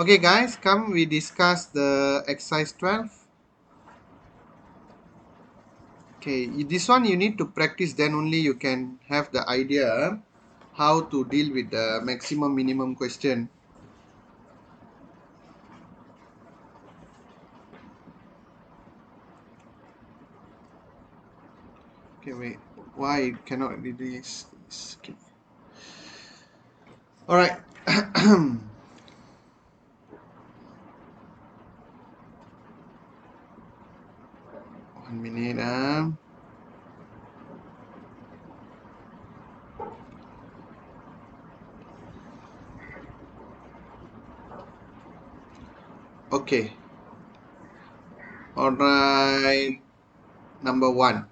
Okay guys, come we discuss the exercise 12. Okay, this one you need to practice, then only you can have the idea how to deal with the maximum minimum question. Okay, wait, why it cannot do this? Okay. All right. 1 minute. Okay. All right. Number 1.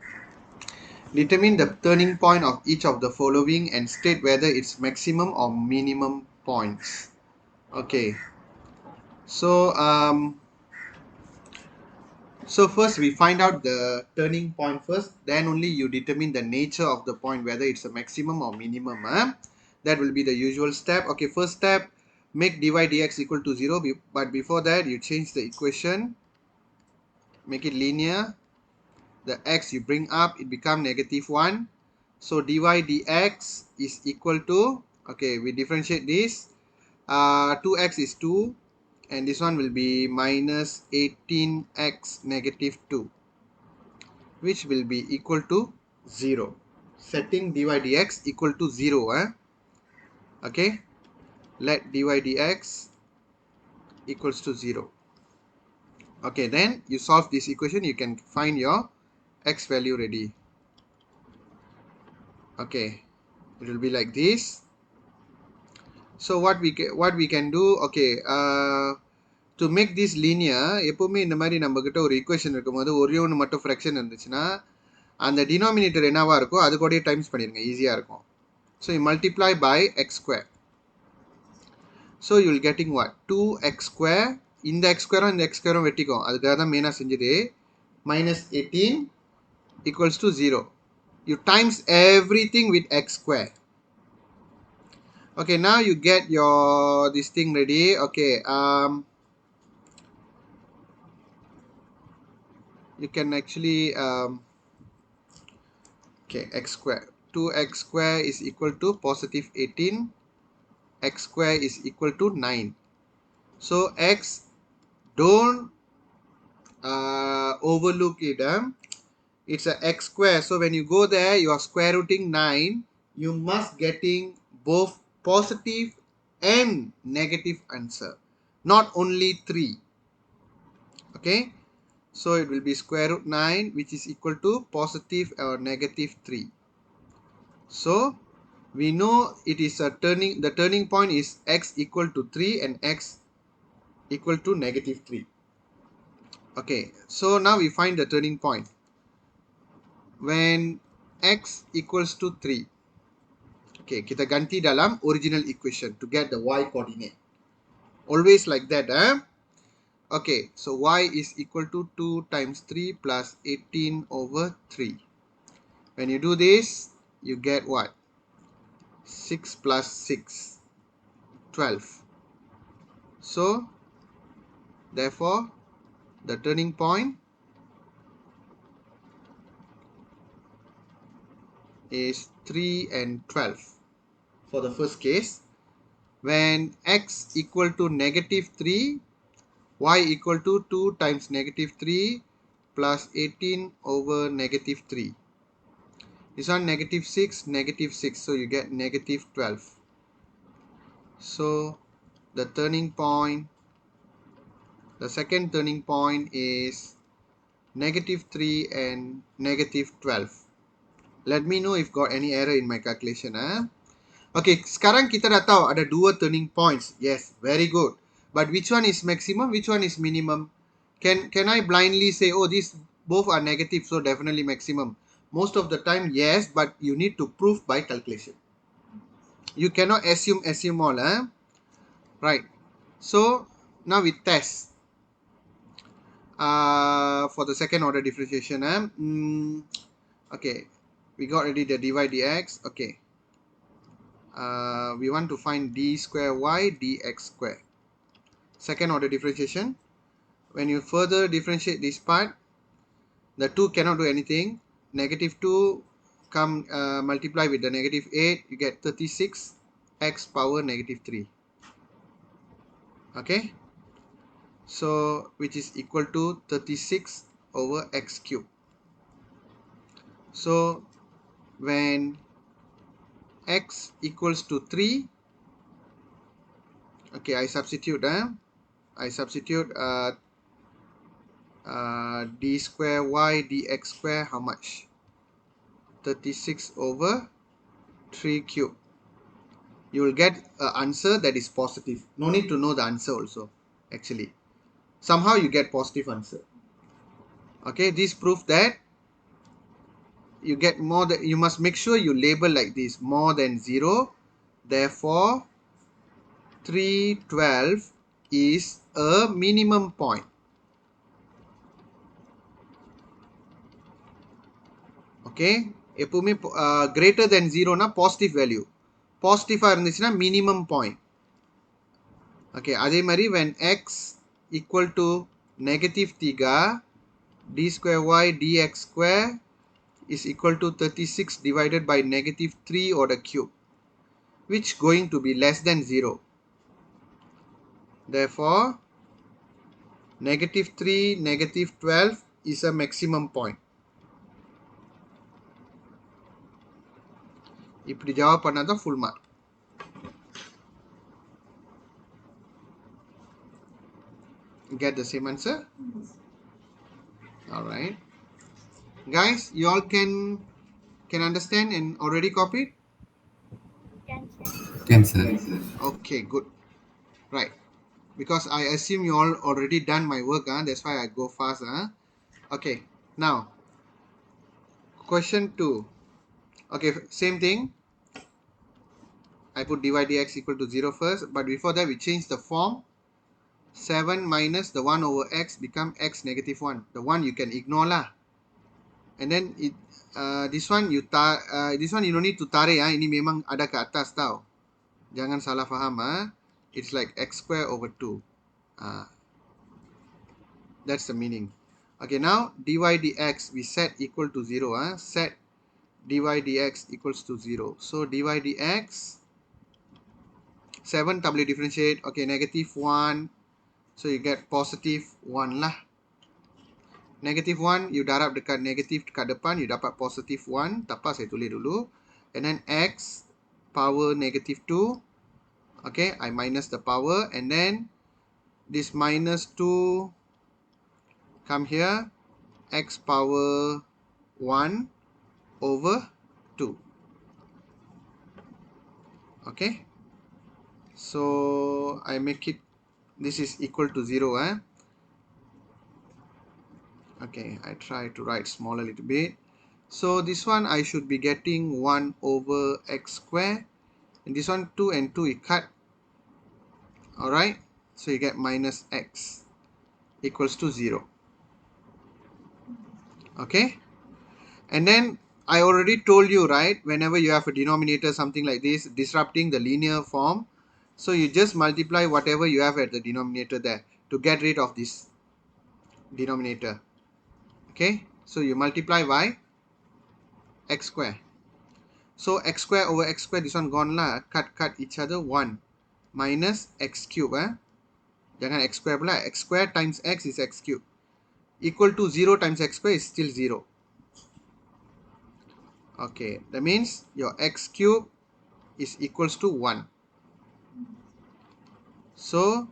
Determine the turning point of each of the following and state whether it's maximum or minimum points. Okay. So first we find out the turning point first, then only you determine the nature of the point, whether it's a maximum or minimum. That will be the usual step. Okay, first step, make dy dx equal to 0, but before that you change the equation, make it linear. The x you bring up, it become -1. So dy dx is equal to, okay, we differentiate this. 2x is 2, and this one will be minus 18x -2, which will be equal to 0. Setting dy dx equal to 0. Okay, let dy dx equals to 0. Okay, then you solve this equation, you can find your x value ready. Okay, it will be like this. So what we can do, okay, to make this linear, எப்பவுமே இந்த மாதிரி நம்ம கிட்ட ஒரு equation இருக்கும்போது ஒரே ஒன்று மட்டும் ஃப்ராக்ஷன் இருந்துச்சுன்னா அந்த டினாமினேட்டர் என்னவா இருக்கோ அது கூட டைம்ஸ் பண்ணிருங்க, ஈஸியாக இருக்கும். So you multiply by x square. So you will getting what? 2x square. இந்த x square இந்த x square வெட்டிக்கும், அதுக்காக தான் மெயினாக செஞ்சது. Minus 18 equals to 0. You times everything with x square. Okay, now you get your this thing ready. Okay, you can actually okay, x square, 2x square is equal to positive 18, x square is equal to 9. So x, don't overlook it. It's a x square, so when you go there you are square rooting 9, you must getting both positive and negative answer, not only 3. Okay, so it will be square root 9, which is equal to positive or negative 3. So we know it is a the turning point is x equal to 3 and x equal to -3. Okay, so now we find the turning point when x equals to 3. Okay, kita ganti dalam original equation to get the y coordinate. Always like that. Okay, so y is equal to 2 times 3 plus 18 over 3. When you do this, you get what? 6 plus 6, 12. So therefore the turning point is 3 and 12 for the first case. When x equal to -3, y equal to 2 times -3 plus 18 over -3. This one -6, -6, so you get -12. So the turning point, the second turning point is -3 and -12. Let me know if got any error in my calculation. Okay, sekarang kita dah tahu ada dua turning points. Yes, very good. But which one is maximum, which one is minimum? Can I blindly say, oh, these both are negative, so definitely maximum? Most of the time, yes, but you need to prove by calculation. You cannot assume all. Right. So now we test for the second order differentiation. Okay, we got already the dy dx. Okay, we want to find d square y dx square. second order differentiation. When you further differentiate this part, the 2 cannot do anything. Negative 2 come multiply with the negative 8, you get 36 x power negative 3. Okay, so which is equal to 36 over x cube. So when x equals to 3, okay, I substitute d square y dx square, how much? 36 over 3 cube. You will get an answer that is positive. No need to know the answer also, actually. Somehow you get positive answer. Okay, this proof that you get more than, you must make sure you label like this, more than 0. Therefore, 312 is a minimum point. Okay, எப்பவுமே greater than 0 na positive value. Positive இருந்துச்சுன்னா minimum point. Okay, அதே மாதிரி when x equal to negative 3, d square y dx square is equal to 36 divided by negative 3 or the cube, which going to be less than 0. Therefore, negative 3, negative 12 is a maximum point. இப்படி ஜவாப் பண்ணாதான் full mark. Get the same answer? Alright. Guys, you all can understand and already copied? Can, sir. Okay, good. Right. Because I assume you all already done my work, that's why I go fast. Okay, now question 2. Okay, same thing. I put dy dx equal to 0 first, but before that we change the form. 7 minus the 1 over x become x negative 1. The 1 you can ignore lah. And then this one this one you don't need to tarik. Ini memang ada ke atas tau. Jangan salah faham. It's like x square over 2. That's the meaning. Okay, now dy dx we set equal to 0. Set dy dx equals to 0. So dy dx 7 tak boleh differentiate. Okay, negative 1. So you get positive 1 lah. Negative 1 you darab dekat negative dekat depan, you dapat positive 1. Tak apa, saya tulis dulu. And then x power negative 2. Okay, I minus the power, and then this minus 2 come here, x power 1 over 2. Okay, so I make it, this is equal to 0. Okay, I try to write small a little bit. So this one I should be getting 1 over x square, and this one 2 and 2 it cut. Alright, so you get minus x equals to 0. Okay, and then I already told you, right, whenever you have a denominator something like this disrupting the linear form, so you just multiply whatever you have at the denominator there to get rid of this denominator. Okay, so you multiply by x square. So x square over x square, this one gone lah, cut each other, 1 minus x cube. Jangan x square pula, x square times x is x cube, equal to 0 times x square is still 0. Okay, that means your x cube is equals to 1. So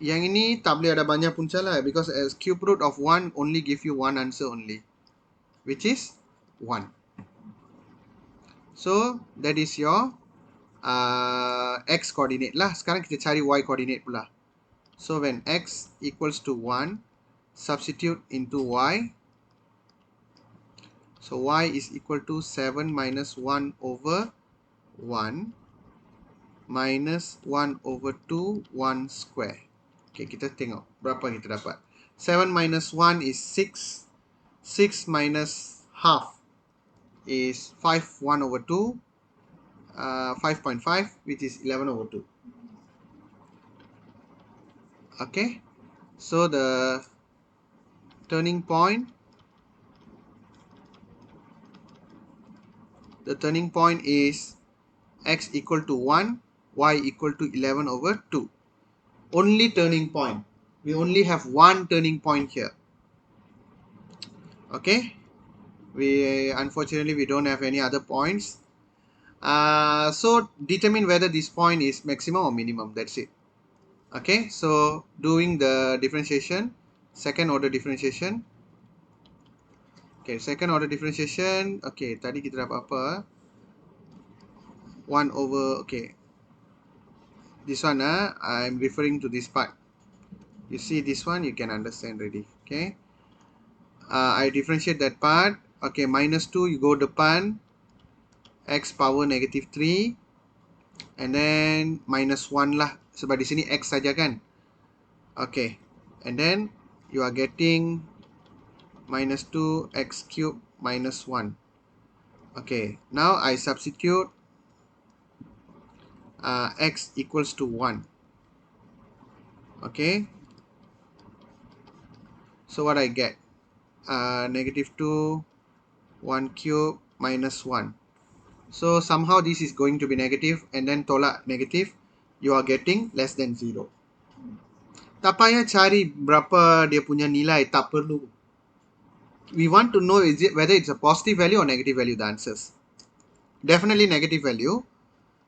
yang ini tak boleh ada banyak punca lah, because as cube root of 1 only give you one answer only, which is 1. So that is your x coordinate lah. Sekarang kita cari y coordinate pula. So when x equals to 1, substitute into y. So y is equal to 7 minus 1 over 1 minus 1 over 2, 1 square. Okay, kita tengok berapa kita dapat. 7 minus 1 is 6. 6 minus half is 5, 1 over 2. 5.5, which is 11 over 2. Okay, so the turning point is x equal to 1, y equal to 11 over 2. Only turning point. We only have one turning point here. Okay, we unfortunately we don't have any other points. So determine whether this point is maximum or minimum. That's it. Okay, so doing the differentiation, second order differentiation. Okay, second order differentiation. Okay, tadi kita dapat apa? 1 over, okay, this one, I'm referring to this part. You see this one, you can understand already. Okay, I differentiate that part. Okay, minus 2, you go depan, x power negative 3, and then minus 1 lah. Sebab di sini x saja kan. Okay, and then you are getting minus 2 x cube minus 1. Okay, now I substitute x equals to 1. Okay, so what I get? Negative 2, 1 cube minus 1. So somehow this is going to be negative, and then tolak negative, you are getting less than 0. Tak payah cari berapa dia punya nilai, tak perlu. We want to know whether it's a positive value or negative value, the answers. Definitely negative value.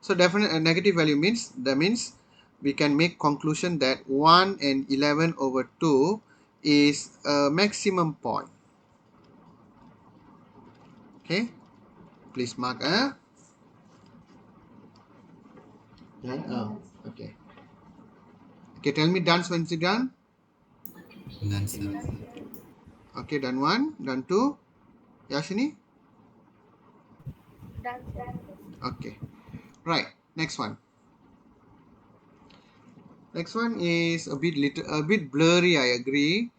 So definitely a negative value means, that means we can make conclusion that 1 and 11 over 2 is a maximum point. Okay, please mark. Done? Oh, okay. Okay, tell me done when it's done. Done, sir. Okay, done 1, done 2. Yashini? Done. Okay, right. Next one. Next one is a bit blurry, I agree.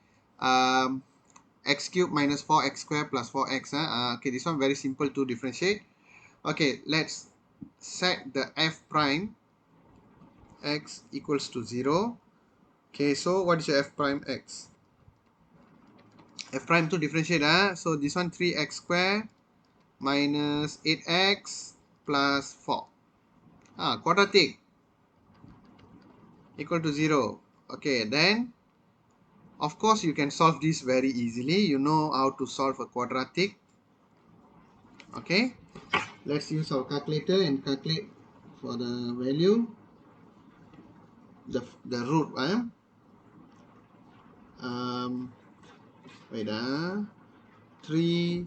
X cube minus 4x squared plus 4x. Okay, this one very simple to differentiate. Okay, let's set the f prime x equals to 0. Okay, so what is your f prime x? F prime to differentiate. So this one 3x squared minus 8x plus 4. Quadratic equal to 0. Okay, then of course you can solve this very easily. You know how to solve a quadratic. Okay, let's use our calculator and calculate for the value, the root. Wait, 3,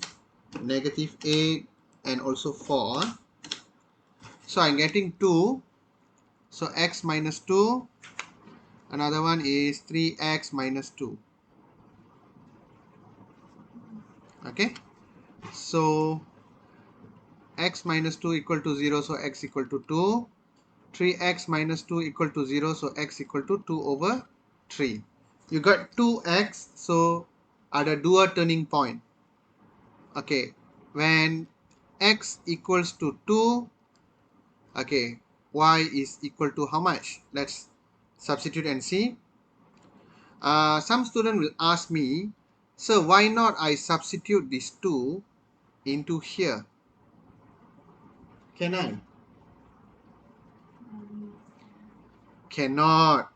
negative 8, and also 4. So I'm getting 2. So x minus 2. Another one is 3x minus 2. Okay, so x minus 2 equal to 0, so x equal to 2. 3x minus 2 equal to 0, so x equal to 2 over 3. You got 2x, so ada dua turning point. Okay, when x equals to 2, okay, y is equal to how much? Let's substitute and see. Some student will ask me, so why not I substitute these 2 into here? Can I? Cannot,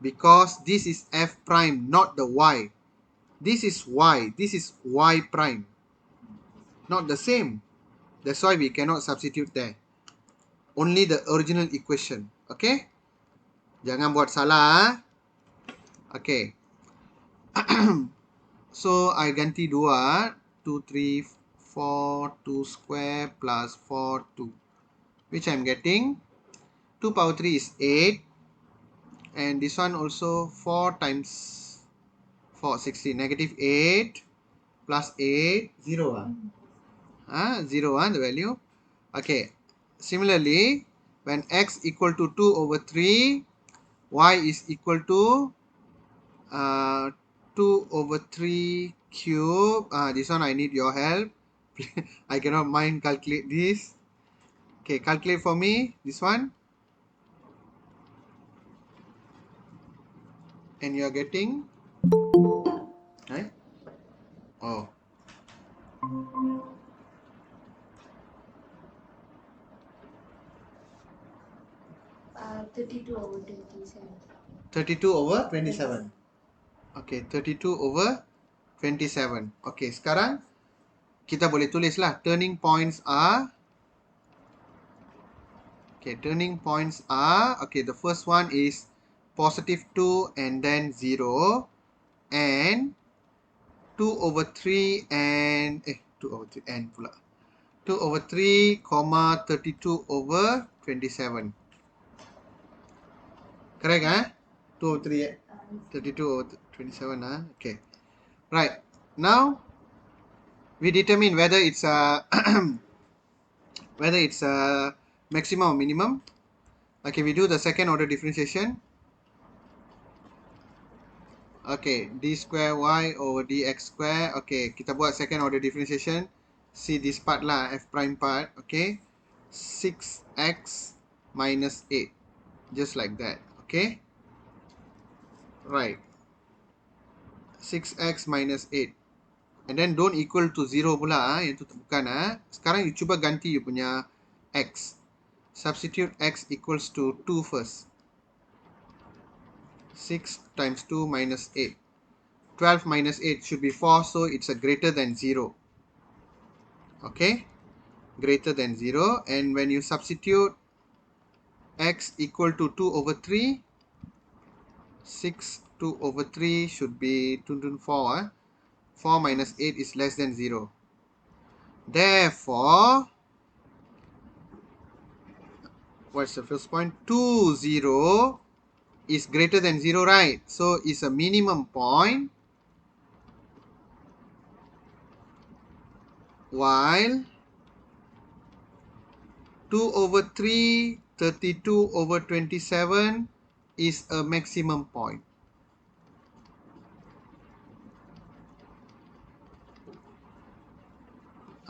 because this is f prime, not the y. This is y, this is y prime, not the same. That's why we cannot substitute there. Only the original equation. Okay, jangan buat salah. Okay, so I ganti 2, 2, 3, 4, 2 square plus 4, 2, which I'm getting 2 power 3 is 8, and this one also 4 times 4, 60, negative 8 plus 8, 0. 0, the value. Okay, similarly, when x equal to 2 over 3, y is equal to 2 over 3 cube. This one I need your help. I cannot mind calculate this. Okay, calculate for me this one. and you are getting, right? Oh, 32 over 27. 32 over 27. Okay, 32 over 27. Okay, sekarang kita boleh tulislah turning points are. Okay, turning points are, okay, the first one is positive 2 and then 0 and 2 over 3 and 2 over 3 and pula 2 over 3 comma 32 over 27. Correct, huh? 2 over 3, 32 over 27, huh? Okay. Right. Now we determine whether it's a whether it's a maximum or minimum. Okay, we do the second order differentiation. Okay, d square y over dx square. Okay, kita buat second order differentiation. See this part lah, f prime part. Okay, 6x minus 8. Just like that. Okay, right. 6x minus 8. And then don't equal to 0 pula. Yang tu bukan. Sekarang you cuba ganti you punya x. Substitute x equals to 2 first. 6 times 2 minus 8. 12 minus 8 should be 4, so it's a greater than 0. Okay, greater than 0. And when you substitute x equal to 2 over 3, 6 2 over 3 should be 4. 4 minus 8 is less than 0. Therefore, what's the first point? 2 0 is greater than 0, right? So it's a minimum point, while 2 over 3, 32 over 27 is a maximum point.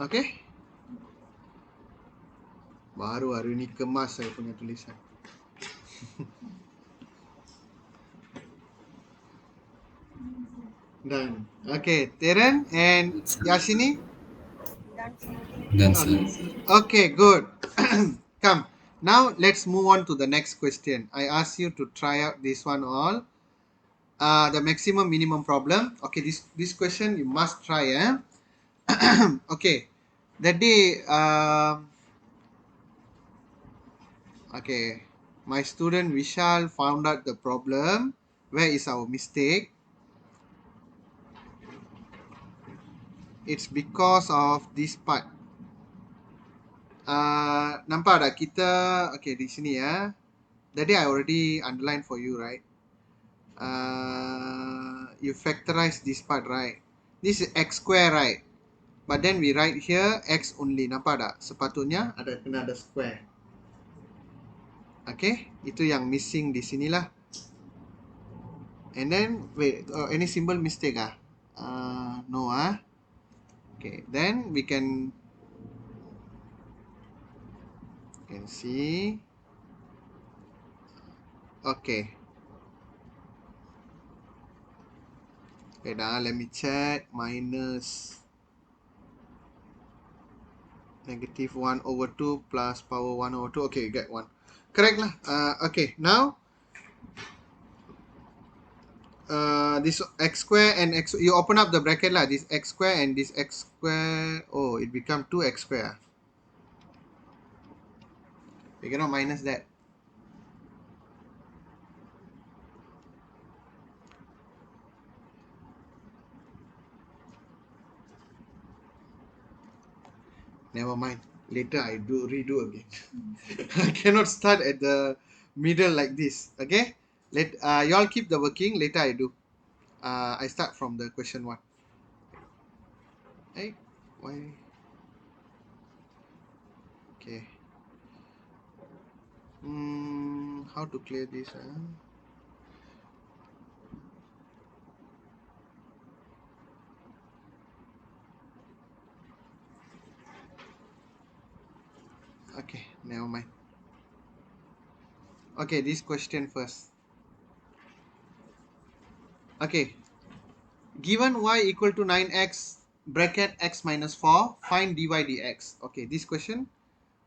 Okay? Baru hari ni kemas saya punya tulisan. Done. Okay, Teren and Yashini? Done, Okay, sir. okay, good. Come. Now let's move on to the next question. I ask you to try out this one all. The maximum minimum problem. Okay, this question you must try. Okay, that day. Okay, my student Vishal found out the problem. Where is our mistake? It's because of this part. Nampak tak kita, okay, di sini ya. That day I already underlined for you, right? You factorize this part, right? This is x square, right? But then we write here x only. Nampak tak? Sepatutnya kena ada square. Okay, itu yang missing di sinilah. And then wait, any symbol mistake ah? No ah. Okay, then we can see. Okay. Okay, let me check. Minus negative 1 over 2 plus power 1 over 2. Okay, you get 1. Correct lah. Okay, now this x square and x, you open up the bracket lah. This x square and this x square. Oh, it become 2x square. We cannot minus that. Never mind. Later I redo again. I cannot start at the middle like this. Okay. Let you all keep the working. Later I do. I start from the question 1. Hey, why? Okay. How to clear this? Okay, never mind. Okay, this question first. Okay, given y equal to 9x bracket x minus 4, find dy dx. Okay, this question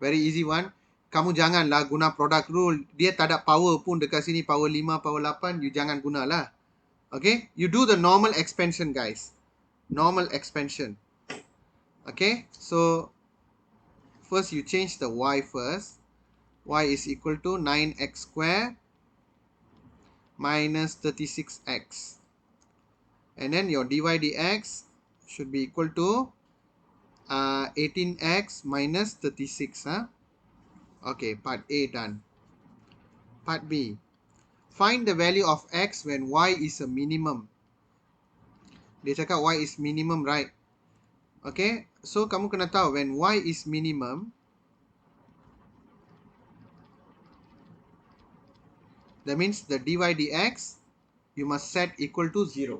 very easy one. Kamu janganlah guna product rule. Dia tak ada power pun dekat sini, power 5, power 8, you jangan gunalah. Okay, you do the normal expansion guys. Normal expansion. Okay, so first you change the y first. Y is equal to 9x square minus 36x. And then your dy dx should be equal to 18x minus 36. Huh? Okay, part A done. Part B. Find the value of x when y is a minimum. Dia cakap y is minimum, right? Okay, so kamu kena tahu when y is minimum, that means the dy dx you must set equal to 0.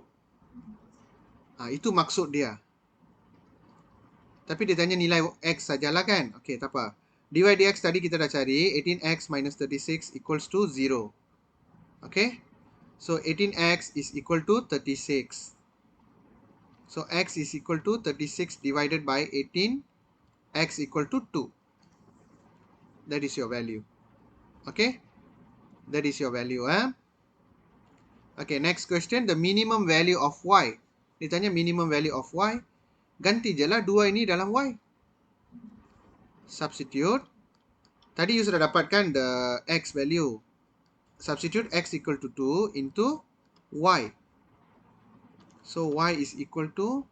Itu maksud dia. Tapi dia tanya nilai x sajalah kan? Okay, tak apa. Dy dx tadi kita dah cari, 18x minus 36 equals to 0. Okay? So 18x is equal to 36. So x is equal to 36 divided by 18. X equal to 2. That is your value. Okay? That is your value. Okay, next question. The minimum value of y. Dia tanya minimum value of y. Ganti je lah 2 ini dalam y. Substitute. Tadi you sudah dapatkan the x value. Substitute x equal to 2 into y. So y is equal to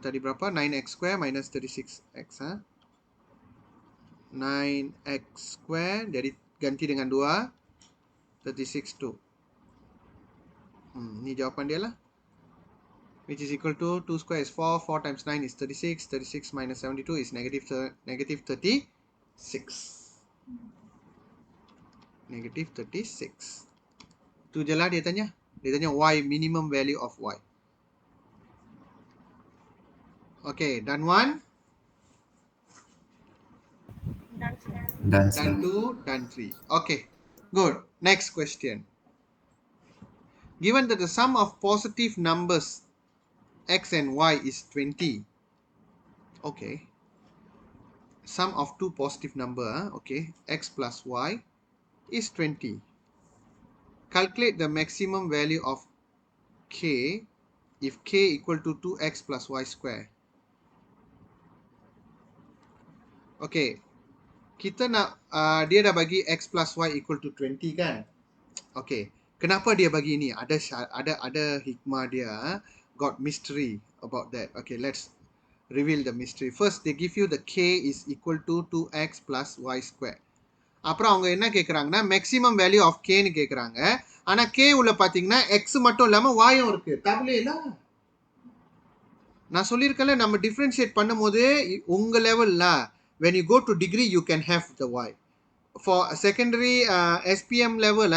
tadi berapa? 9x square minus 36x. 9x square jadi ganti dengan 2. 36 2. Ni jawapan dia lah. Which is equal to 2 square is 4. 4 times 9 is 36. 36 minus 72 is negative 36. Negative 36. Tu je lah dia tanya. Dia tanya y, minimum value of y. Okay, done one. Done, sir. Done, Done sir. 2, done 3. Okay, good. Next question. Given that the sum of positive numbers x and y is 20. Okay. Sum of two positive number, okay, x plus y is 20. Calculate the maximum value of k if k equal to 2x plus y square. Okay, kita nak, dia dah bagi x plus y equal to 20 kan? Okay, kenapa dia bagi ni? Ada hikmah dia, got mystery about that. Okay, let's reveal the mystery. First, they give you the k is equal to 2x plus y square. அப்புறம் அவங்க என்ன கேட்குறாங்கன்னா maximum value of கேன்னு கேட்குறாங்க. ஆனால் K உள்ள பார்த்தீங்கன்னா X மட்டும் இல்லாமல் வாயும் இருக்கு. தவளே இல்லை, நான் சொல்லியிருக்கேன்ல நம்ம டிஃப்ரென்ஷியேட் பண்ணும்போது உங்கள் லெவலில் when you go to degree you can have the y. For secondary SPM level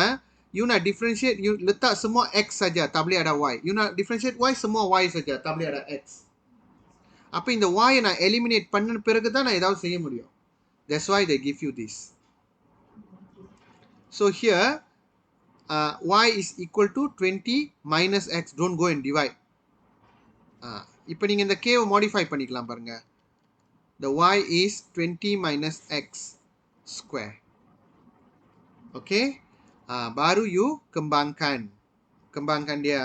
you nak differentiate, you letak semua x saja, tak boleh ada y. You nak differentiate y, semua y saja, tak boleh ada x. அப்போ இந்த y நான் eliminate பண்ண பிறகு தான் நான் ஏதாவது செய்ய முடியும். That's why they give you this. So here y is equal to 20 minus x. Don't go and divide. இப்போ நீங்கள் இந்த k modify பண்ணிக்கலாம் பாருங்க. The y is 20 minus x square. Okay. Baru you kembangkan. Kembangkan dia.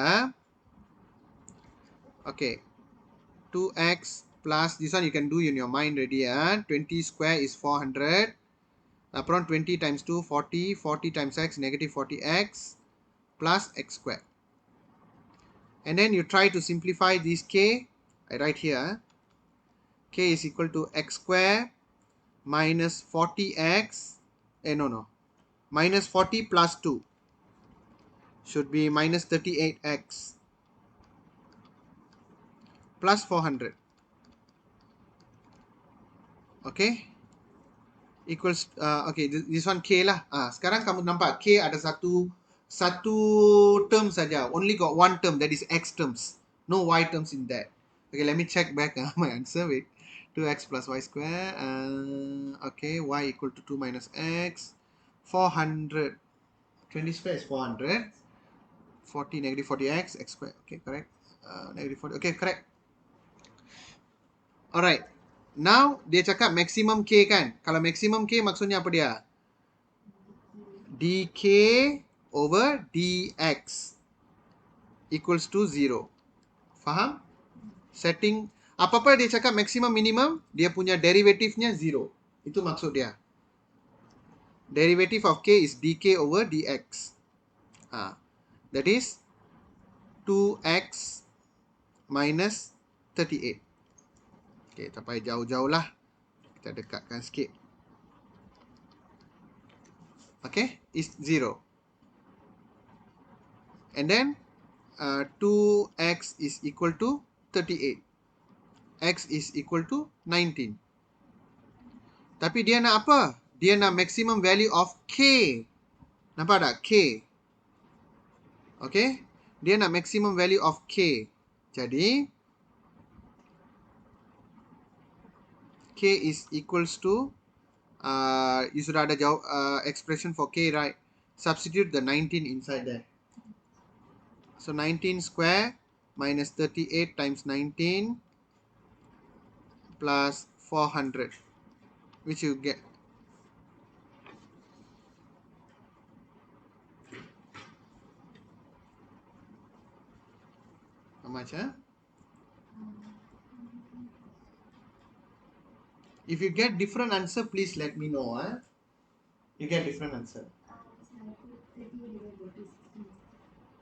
Okay. 2x plus, this one you can do in your mind already. 20 square is 400. Around 20 times 2, 40. 40 times x, negative 40x plus x square. And then you try to simplify this k. I write here. K is equal to x square minus 40x. No. Minus 40 plus 2. Should be minus 38x. Plus 400. Okay. Equals, okay, this one k lah. Sekarang kamu nampak k ada satu term saja. Only got one term, that is x terms. No y terms in that. Okay, let me check back my answer. Wait. 2x plus y square. Okay, y equal to 2 minus x. 400. 20 square is 400. 40 negative 40x x square. Okay, correct. Negative 40. Okay, correct. Alright. Now dia cakap maximum k kan. Kalau maximum k maksudnya apa dia? Dk over dx equals to 0. Faham? Setting apa-apa dia cakap maximum minimum, dia punya derivatifnya 0. Itu maksud dia. Derivative of k is dk over dx. That is 2x minus 38. Okay, tak payah jauh-jauh lah. Kita dekatkan sikit. Okay, is 0. And then 2x is equal to 38. X is equal to 19. Tapi dia nak apa? Dia nak maximum value of k. Nampak tak? K. Okay. Dia nak maximum value of k. Jadi, k is equals to, you sudah ada jawab expression for k, right? Substitute the 19 inside there. So, 19 square minus 38 times 19 plus 400. Which you get. How much, huh? If you get different answer, please let me know, huh? You get different answer.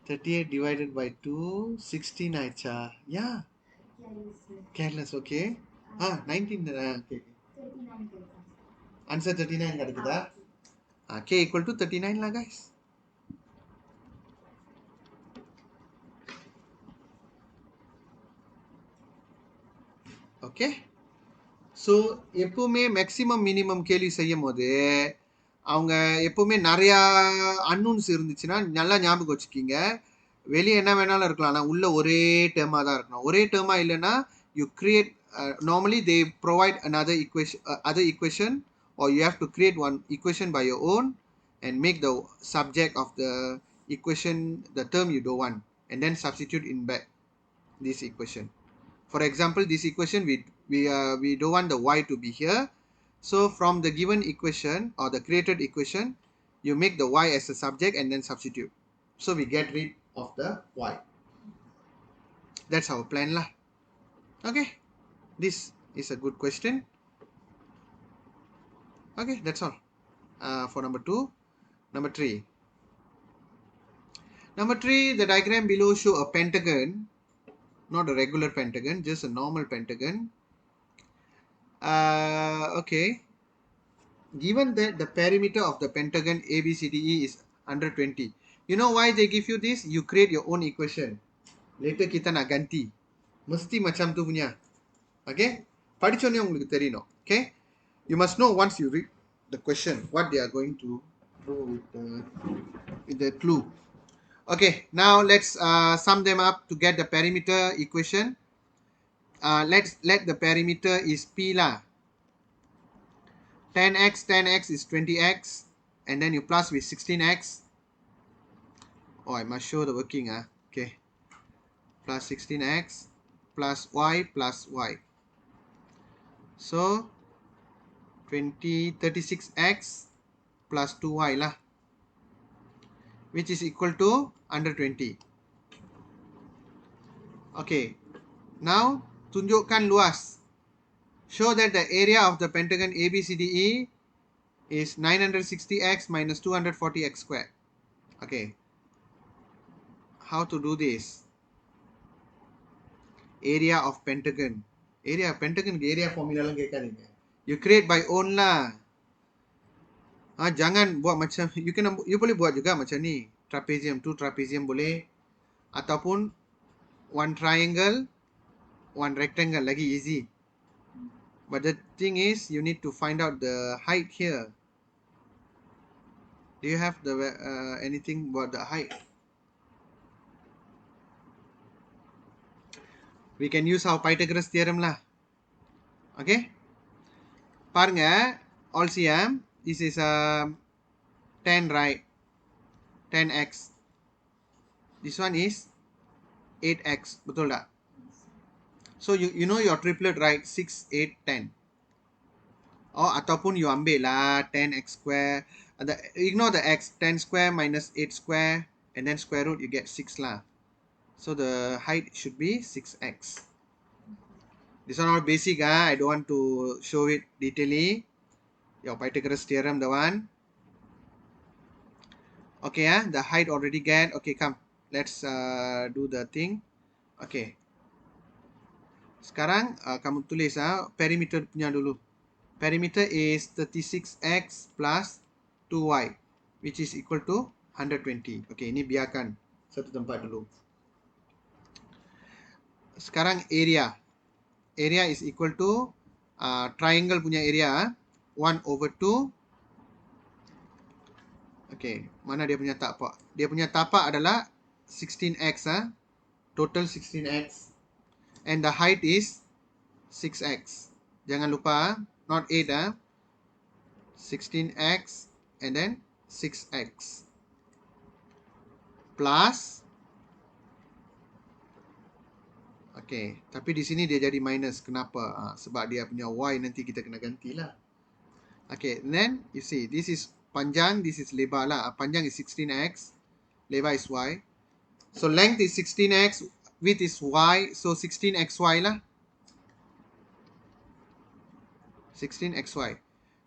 38 divided by 2, 16 aicha. Yeah. Careless, okay. 19. Okay. Answer 39 kadikida. K equal to 39 lah, guys. Okay. So எப்பவுமே maximum minimum கேள்வி செய்யும் போது அவங்க எப்பவுமே நிறையா அன்னூன்ஸ் இருந்துச்சுன்னா நல்லா ஞாபகம் வச்சுக்கிங்க. வெளியே என்ன வேணாலும் இருக்கலாம், ஆனால் உள்ள ஒரே டேர்மாக தான் இருக்கணும். ஒரே டேர்மாக இல்லைன்னா you create normally they provide another equation, other equation, or you have to create one equation by your own and make the subject of the equation the term you don't want and then substitute in back this equation. For example, this equation we don't want the y to be here. So from the given equation or the created equation, you make the y as a subject and then substitute. So we get rid of the y. That's our plan lah. Okay. This is a good question. Okay, that's all. For number 2. Number 3. Number 3, the diagram below show a pentagon. Not a regular pentagon, just a normal pentagon. Okay. Given that the perimeter of the pentagon ABCDE is 120. You know why they give you this? You create your own equation. Later kita nak ganti. Mesti macam tu punya. Okay? படிச்சோனே உங்களுக்கு தெரியணும். Okay? You must know once you read the question what they are going to do with the clue. Okay, now let's sum them up to get the perimeter equation. Let's let the perimeter is P lah. 10x is 20x, and then you plus with 16x. Oh, I must show the working. Okay. Plus 16x plus y plus y. So 36x plus 2y lah, which is equal to under 20. Okay. Now tunjukkan luas. Show that the area of the pentagon ABCDE is 960x minus 240x squared. Okay. How to do this? Area of pentagon. Area formula lang கேட்காதீங்க. You create by own lah. Jangan buat macam you boleh buat juga macam ni. Trapezium, 2 trapezium boleh, ataupun one triangle, one rectangle, lagi easy. But the thing is you need to find out the height here. Do you have the anything about the height? We can use our Pythagoras theorem lah. Okay. பாருங்க, LCM, this is 10, right? 10x. This one is 8x. Betul tak? So you know your triplet, right? 6, 8, 10. Oh, ataupun you ambil lah 10x square. Ignore the x. 10 square minus 8 square. And then square root, you get 6 lah. So the height should be 6x. This one all basic. I don't want to show it detailedly. Your Pythagoras theorem, the one. Okay, the height already get. Okay, come. Let's do the thing. Okay. Sekarang kamu tulis perimeter punya dulu. Perimeter is 36x plus 2y, which is equal to 120. Okay, ini biarkan satu tempat dulu. Sekarang area. Area is equal to triangle punya area 1 over 2. Okay, mana dia punya tapak? Dia punya tapak adalah 16x. Total 16x. And the height is 6x. Jangan lupa, not 8. 16x and then 6x. Plus. Okay, tapi di sini dia jadi minus. Kenapa? Sebab dia punya y nanti kita kena gantilah. Okay, and then you see, this is panjang, this is lebar lah. Panjang is 16x, lebar is y. So length is 16x, width is y, so 16xy lah. 16xy.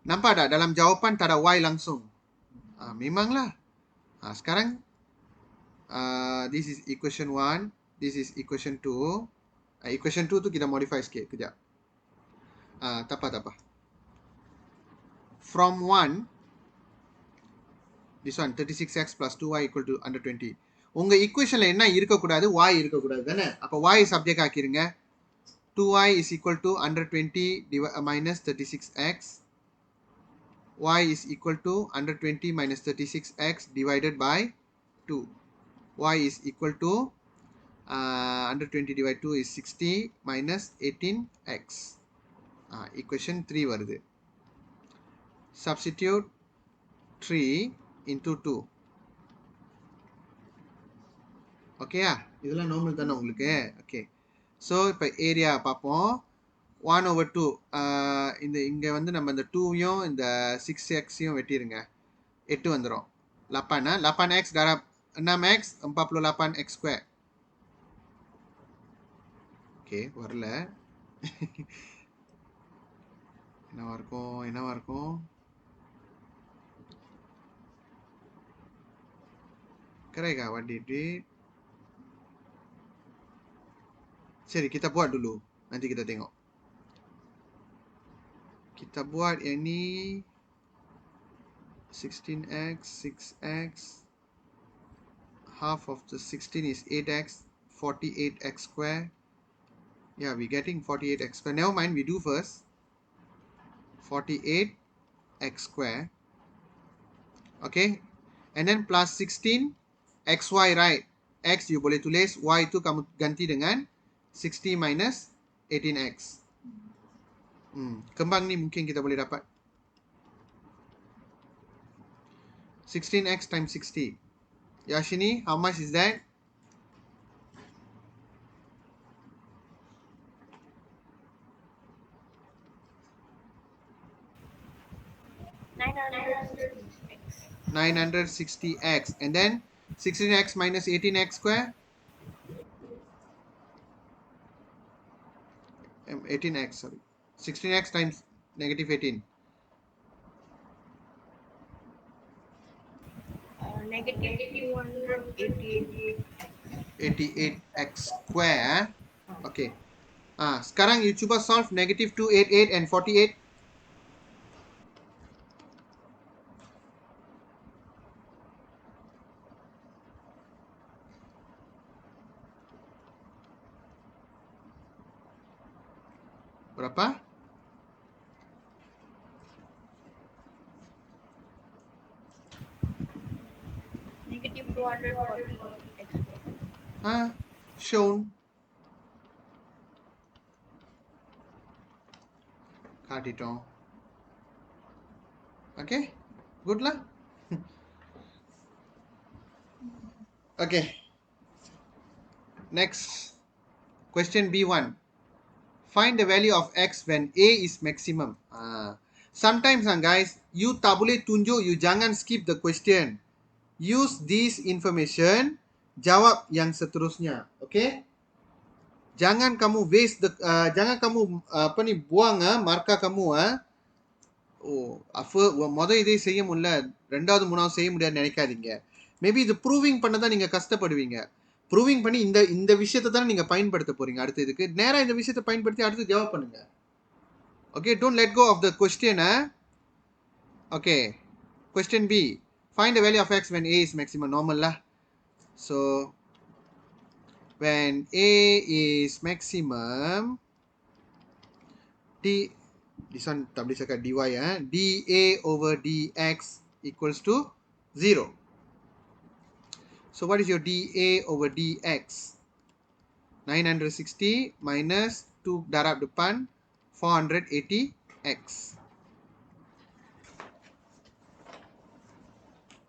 Nampak tak? Dalam jawapan tak ada y langsung. Memanglah. Sekarang, this is equation 1, this is equation 2. Equation 2 tu kita modify sikit. Kejap. Tak apa. From 1, this one 36x plus 2y equal to 120. உங்க equationல என்ன இருக்கக்கூடாது? y இருக்கக்கூடாது தானே? அப்ப y subject ஆக்கிருங்க. 2y is equal to 120 minus 36x. Y is equal to 120 minus 36x divided by 2. Y is equal to 120 divided 2 is 60 minus 18x. Equation 3 வருது. Substitute 3 into 2. Okay, இதெல்லாம் normal தானே உங்களுக்கு? Okay. So, இப்போ area பார்ப்போம். 1 over 2. இங்கே வந்து நம்ம இந்த 2யும் இந்த 6xயும் வெட்டிருங்க. 8 வந்துடும். 8. 8x darab 6x 48x square. Okay, வரல. என்னவா இருக்கும்? Correct what did it? Seri, kita buat dulu. Nanti kita tengok. Kita buat yang ni 16x, 6x. Half of the 16 is 8x, 48x square. Yeah, we're getting 48x square. Never mind, we do first. 48x square. Okay. And then plus 16 xy, right? X you boleh tulis, y tu kamu ganti dengan 60 minus 18x. Kembang ni mungkin kita boleh dapat 16x times 60. Yashini, how much is that? $960. 960x. And then 16x minus 18x square? 18x, sorry. 16x times negative 18. Negative 288. 88x square. Okay. Sekarang you cuba solve negative 288 and 48. Berapa? Negative 240x. Shown. காட்டிட்டோம். Okay, good lah. Okay, Next, question B1. Find the value of x when A is maximum. Sometimes guys, you tak boleh tunjuk, you jangan skip the question. Use this information, jawab yang seterusnya. Okay? Jangan kamu waste the jangan kamu apa ni buang markah kamu முதல் இதே செய்ய முடியல, ரெண்டாவது மூணாவது செய்ய முடியாதுன்னு நினைக்காதீங்க. Maybe இது ப்ரூவிங் பண்ண தான் நீங்க கஷ்டப்படுவீங்க. ப்ரூவிங் பண்ணி இந்த விஷயத்தை தானே நீங்க பயன்படுத்த போறீங்க. அடுத்து இதுக்கு நேரா இந்த விஷயத்தை பயன்படுத்தி அடுத்து ஜவாப் பண்ணுங்க. Okay, don't let go of the question. Okay, question B. Find the value of x when a is maximum. Normal lah. So when a is maximum, this one tak boleh cakap dy dA over dx equals to 0. So what is your dA over dx? 960 minus 2 darab depan 480x.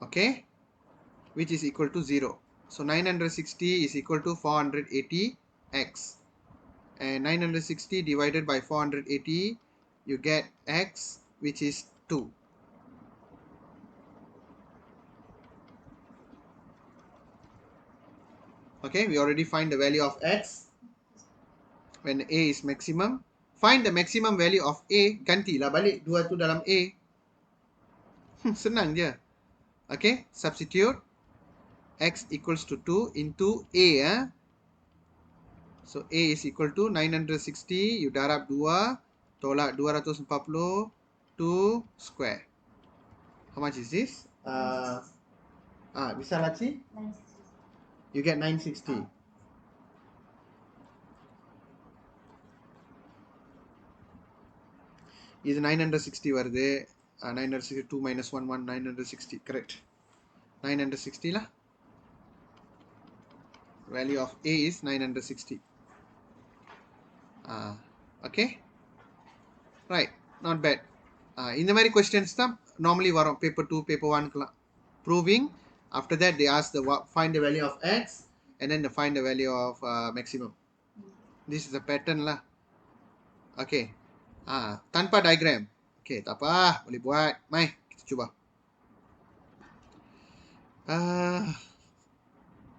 Okay, which is equal to 0. So 960 is equal to 480x. And 960 divided by 480, you get x, which is 2. Okay, we already find the value of x when a is maximum. Find the maximum value of a. Gantilah balik 2 tu dalam a. Senang je. Okay, substitute x equals to 2 into a. So a is equal to 960, you darab 2, tolak 240, 2 square. How much is this? Bisa Laci? 960. You get 960. இது 960 வருது. 962 minus 1 1 960. Correct. 960 lah. Value of a is 960. Okay. Right. Not bad. இந்த மாதிரி questions தான் normally வரும் paper 2 paper 1 proving. After that they ask the find the value of x and then the find the value of maximum. This is the pattern lah. Okay. Tanpa diagram. Okay, tak apa, boleh buat. Mai, kita cuba.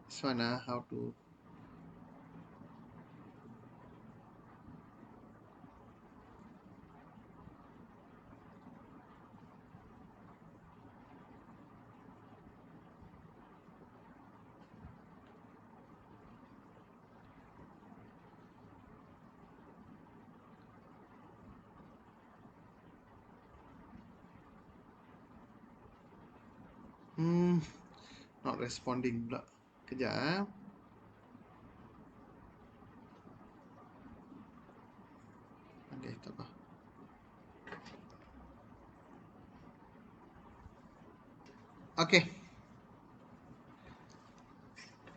This one how to not responding pula. Kejap. Okay, tak apa. Okay.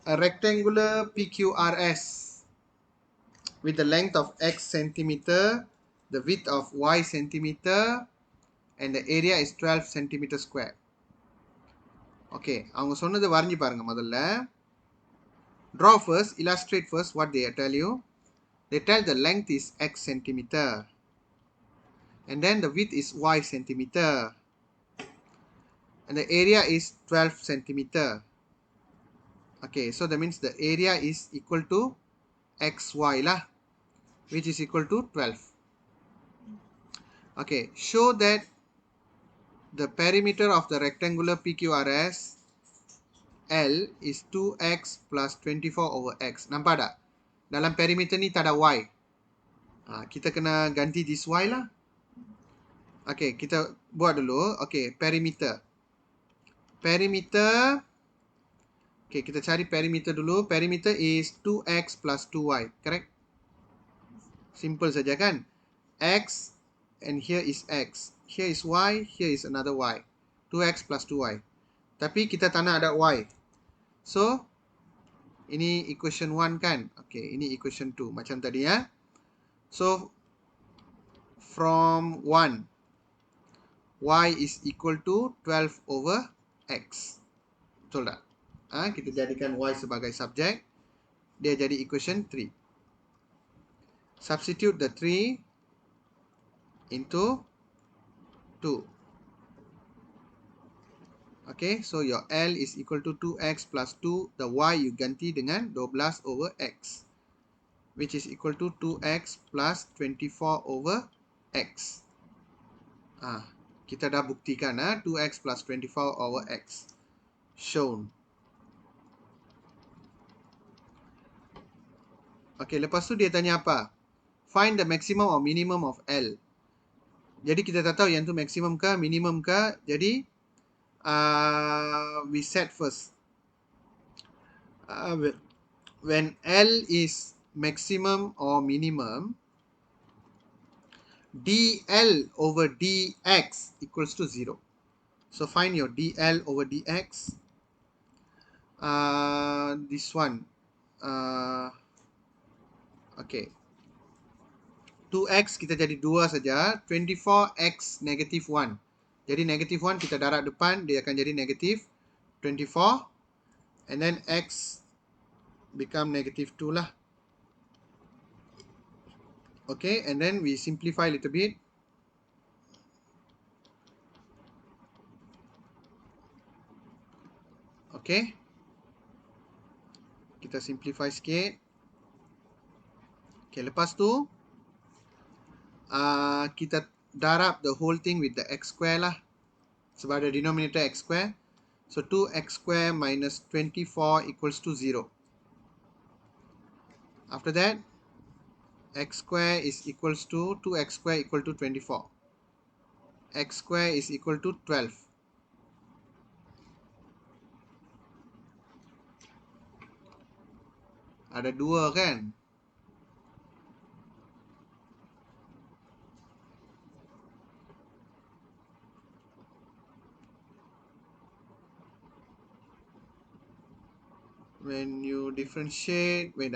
A rectangular PQRS with the length of x centimeter, the width of y centimeter, and the area is 12 centimeter square. Okay, அவங்க சொன்னது வரைஞ்சி பாருங்க முதல்ல. Draw first, illustrate first what they tell you. They tell the length is x centimeter. And then the width is y centimeter. And the area is 12 centimeter. Okay, so that means the area is equal to xy lah, which is equal to 12. Okay, show that the perimeter of the rectangular PQRS L is 2x plus 24 over x. Nampak tak? Dalam perimeter ni tak ada y. Kita kena ganti this y lah. Okay, kita buat dulu. Okay, perimeter. Perimeter. Okay, kita cari perimeter dulu. Perimeter is 2x plus 2y. Correct? Simple saja kan? X and here is x. Here is y. Here is another y. 2x plus 2y. Tapi kita tak nak ada y. So, ini equation 1 kan? Okay, ini equation 2. Macam tadi ya. So, from 1, y is equal to 12 over x. Betul tak? Kita jadikan y sebagai subjek. dia jadi equation 3. Substitute the 3 into 2. Okay, so your L is equal to 2x plus 2. The Y you ganti dengan 12 over x, which is equal to 2x plus 24 over x. Kita dah buktikan 2x plus 24 over x. Shown. Okay, lepas tu dia tanya apa? Find the maximum or minimum of L. Jadi kita tak tahu yang tu maximum ke minimum ke. Jadi we set first. When L is maximum or minimum, dl over dx equals to 0. So find your dl over dx. This one. Okay. 2x kita jadi 2 saja. 24x negative 1. Jadi negative 1 kita darab depan, dia akan jadi negative 24. And then x become negative 2 lah. Okay, and then we simplify a little bit. Okay. Kita simplify sikit. Okay, lepas tu kita darab the whole thing with the x square lah. Sebab ada denominator x square. So 2x square minus 24 equals to 0. After that, x square is equals to 2x square equal to 24. X square is equal to 12. Ada 2 kan? When you differentiate, wait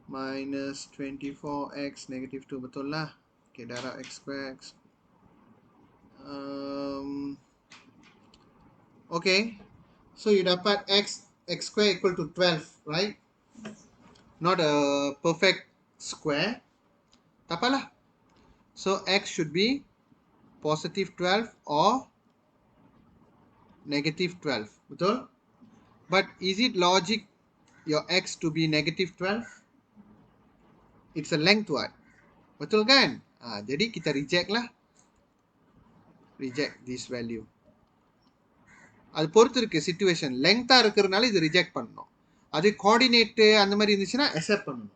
minus 24x negative 2 betul lah. Okay, darab x square. Okay, so you dapat x square equal to 12, right? Not a perfect square. Tak apalah. So x should be positive 12 or negative 12. Betul? But is it logic your x to be negative 12? It's a length word. Betul kan? Jadi kita reject lah. Reject this value. அது பொறுத்து இருக்கு situation. லெங்தா இருக்கிறதுனால இது reject பண்ணணும். அது coordinate அந்த மாதிரி இருந்துச்சுன்னா அக்செப்ட் பண்ணணும்.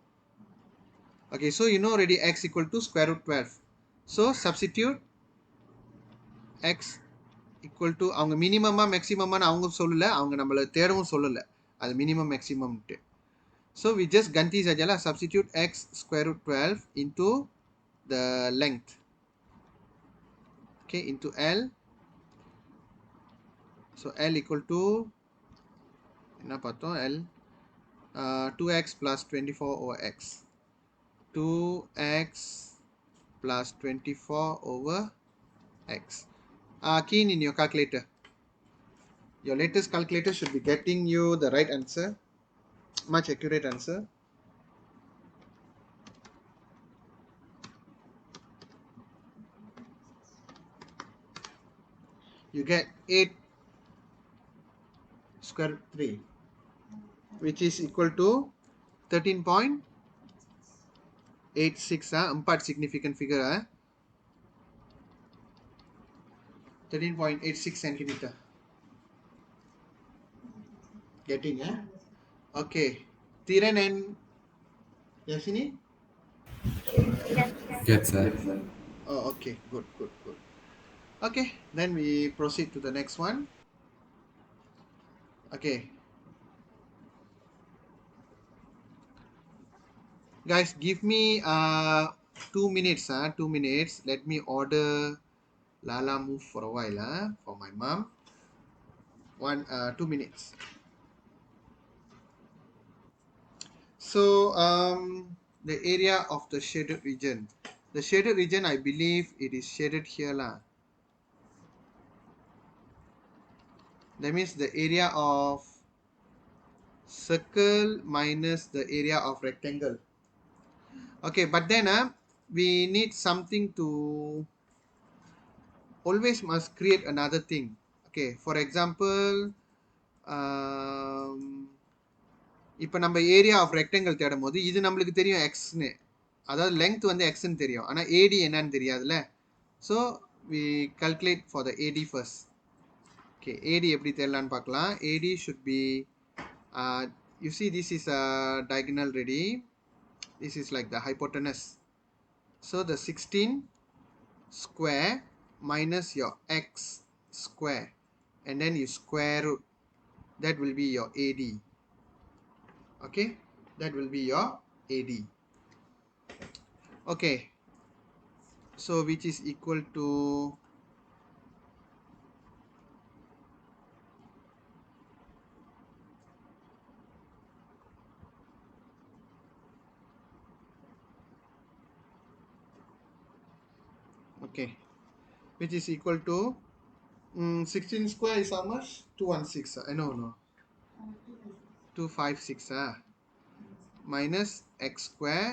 Okay, so you know already x equal to square root 12. So substitute x equal to அவங்க மினிமமா மேக்ஸிமமான்னு அவங்க சொல்லல, அவங்க நம்மள தேடவும் சொல்லல. அது minimum மேக்ஸிமம்ட்டு. So we just ganti sajalah, substitute x square root 12 into the length. Okay, into L. So L equal to என்ன பார்த்தோம் L 2x plus 24 over x. 2x plus 24 over x. Key in your calculator. Your latest calculator should be getting you the right answer, much accurate answer. You get 8 square root 3, which is equal to 13.86. 4 significant figure. 13.86 centimeter. Getting okay. Tiran and Yasini? Yes. Yes, sir. Oh, okay. Good. Okay, then we proceed to the next one. Okay. Guys, give me 2 minutes. 2 minutes. Let me order Lala move for a while. For my mom. 2 minutes. So the area of the shaded region. The shaded region, I believe it is shaded here lah. That means the area of circle minus the area of rectangle. Okay, but then we need something to always must create another thing. Okay, for example, um, இப்போ நம்ம area of rectangle தேடும் போது இது நம்மளுக்கு தெரியும் எக்ஸ்னு, அதாவது length வந்து எக்ஸ்ன்னு தெரியும், ஆனால் ஏடி என்னன்னு தெரியாதுல்ல. So we calculate for the AD first. Okay, ஏடி எப்படி தெரியலான்னு பார்க்கலாம். ஏடி should be, you see this is a diagonal ready. This is like the hypotenuse. So the 16 square minus your x square, and then you square root. That will be your AD. Okay, that will be your AD. Okay, so which is equal to, okay, which is equal to 16 square is how much? 216. I know, no, 256 minus x square.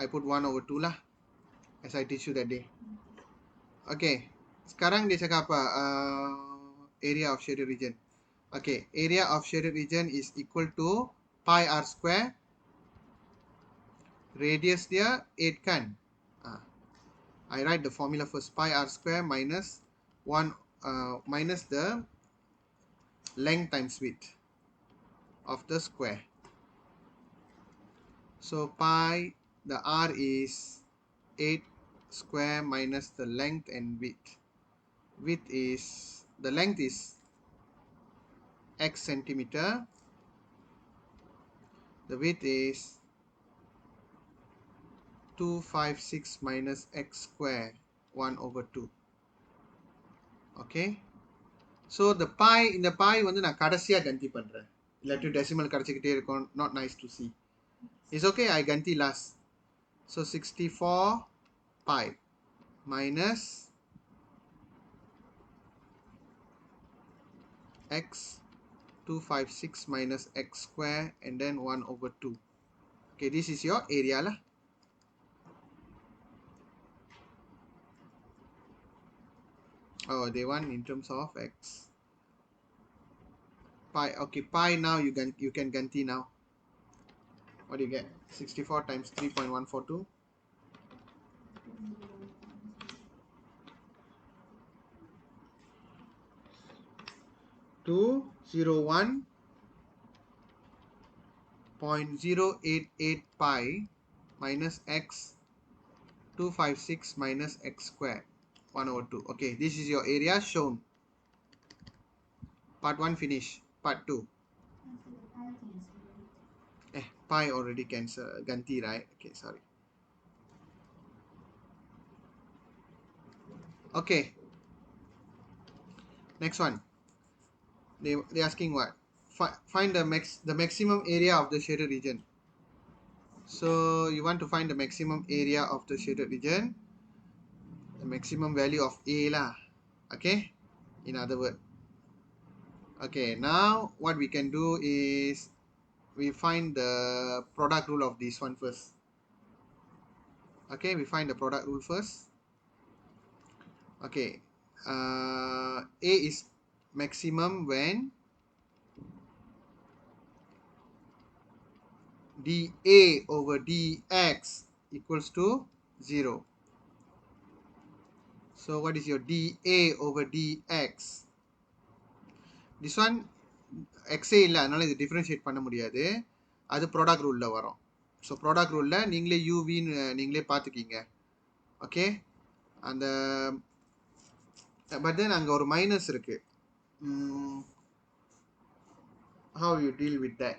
I put 1 over 2 lah, as I teach you that day. Okay, sekarang dia cakap apa? Area of shaded region. Okay, area of shaded region is equal to pi r square. Radius dia 8 kan? I write the formula first. Pi r square minus 1 minus the length times width of the square. So pi, the r is 8 square minus the length and width. Width is, the length is x centimeter. The width is 256 minus x square 1 over 2. Okay, so the pi, இந்த pi வந்து நான் கடைசியா கந்தி பண்றேன், இல்லாட்டி decimal கிடைச்சிக்கிட்டே இருக்கும், not nice to see. It's okay, I ganti last. So 64 pi minus x 256 minus x square and then 1 over 2. Okay, this is your area lah. Oh, they want in terms of x. Pi, okay, pi now you can ganti now. What do you get? 64 times 3.142. 201.088 pi minus x 256 minus x square 1 over 2. Okay, this is your area shown. Part 1 finish. Part 2. Pi already cancel. Ganti, right? Okay, sorry. Okay. Next one. They asking what? Find the maximum area of the shaded region. So you want to find the maximum area of the shaded region. The maximum value of A lah. Okay. In other words. Okay. Now what we can do is we find the product rule of this one first. Okay. We find the product rule first. Okay. A is maximum when dA over dx equals to 0. So what is your dA over dx? This one x இல்ல, அதனால இது differentiate பண்ண முடியாது, அது product ரூல்ல வரும். So product ரூல்ல நீங்களே யூவின்னு நீங்களே பார்த்துக்கிங்க. Okay, அந்த பட் தென் அங்கே ஒரு மைனஸ் இருக்கு. How you deal with that?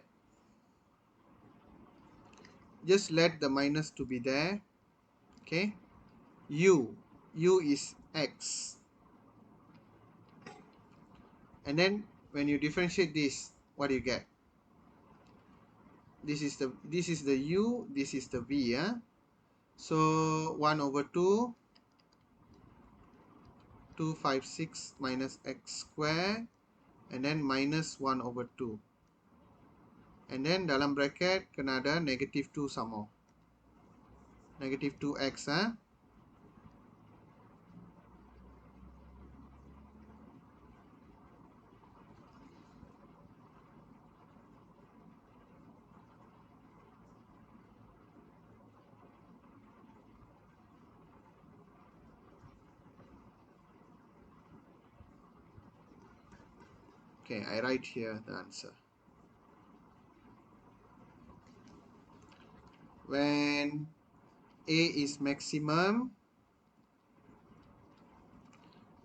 Just let the minus to be there. Okay, u is x, and then when you differentiate this, what do you get? This is the u, this is the v. So 1 over 2 256 minus x square and then minus 1 over 2. And then dalam bracket kena ada negative 2 some more. Negative 2x. Okay, I write here the answer. When a is maximum,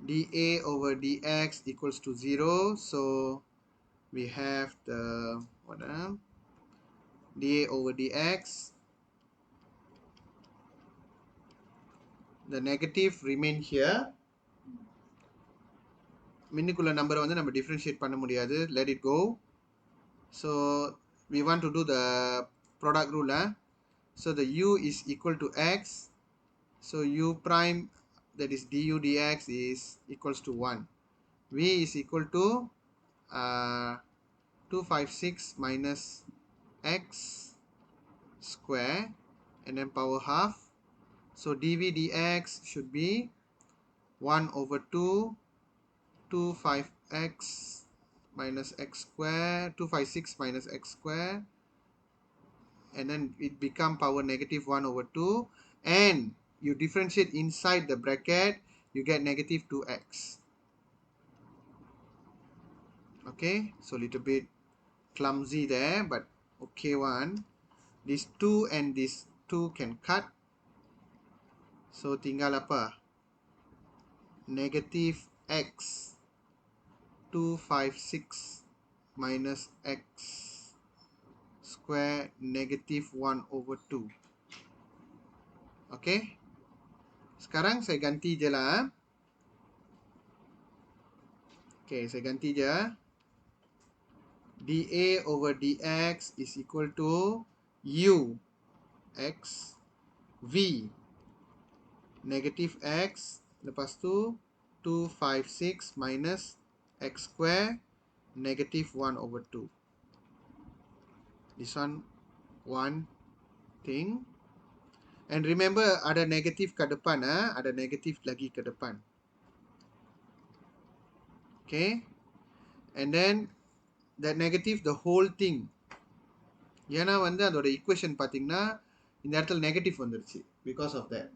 dA over dx equals to 0. So we have the dA over dx. The negative remain here. மின்னுக்குள்ள நம்பரை வந்து நம்ம differentiate பண்ண முடியாது. Let it go. So we want to do the product rule. So the u is equal to x. So u prime, that is du dx, is equals to 1. V is equal to 256 minus x square and then power half. So dv dx should be 1 over 2 25x minus x square, 256 minus x square, and then it become power negative 1 over 2, and you differentiate inside the bracket, you get negative 2x. Okay, so little bit clumsy there, but okay one. This 2 and this 2 can cut, so tinggal apa? Negative x 256 minus x square negative 1 over 2. Okay, sekarang saya ganti je lah. Okay, saya ganti je. dA over dx is equal to u x v negative x, lepas tu 256 minus x square negative 1 over 2. This one thing. And remember, ada negatif ke depan, ada negatif lagi ke depan. Okay, and then that negative, the whole thing. ஏன்னா வந்து அதோட equation பார்த்தீங்கன்னா இந்த இடத்துல negative வந்துருச்சு because of that.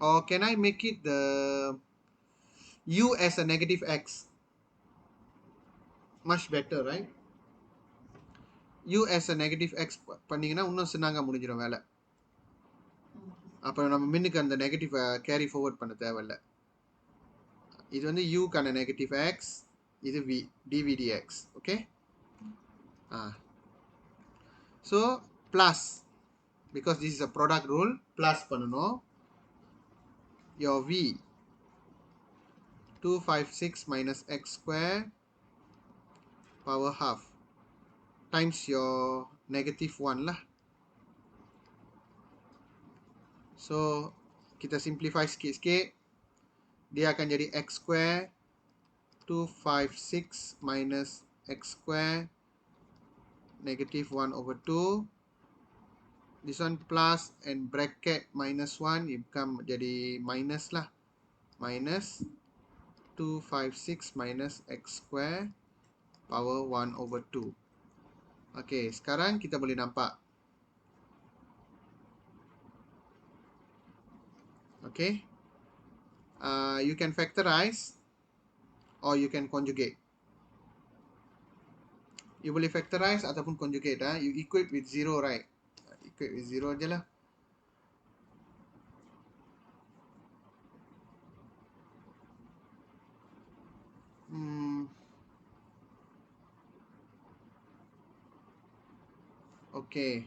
Or can I make it the u as a negative x? Much better, right? u as a negative x பண்ணீங்கன்னா இன்னும் சின்னங்க முடிஞ்சிடும் வேலை. அப்புறம் நம்ம மின்னுக்கு அந்த நெகட்டிவ் கேரி ஃபார்வர்ட் பண்ண தேவையில்லை. இது வந்து u கான நெகட்டிவ் x, இது v dv dx. Okay, so plus, because this is a product rule, plus பண்ணனும். Your v 256 minus x square power half times your negative 1 lah. So kita simplify sikit-sikit, dia akan jadi x square 256 minus x square negative 1 over 2. This one plus and bracket minus 1, it become jadi minus lah. Minus 256 minus x square power 1 over 2. Okay, sekarang kita boleh nampak. Okay, you can factorize or you can conjugate. You boleh factorize ataupun conjugate. You equate with 0, right? Equate with 0 je lah. Okay.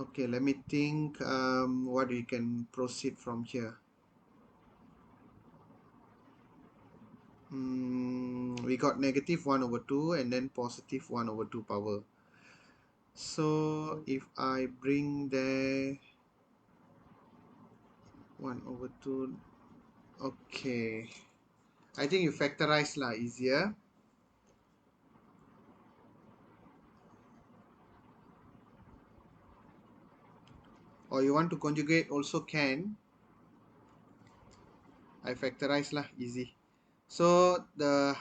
Okay, let me think what we can proceed from here. We got negative 1 over 2 and then positive 1 over 2 power. So if I bring there 1 over 2, okay. I think you factorize lah, easier. Or you want to conjugate also can. I factorize lah, easy. So the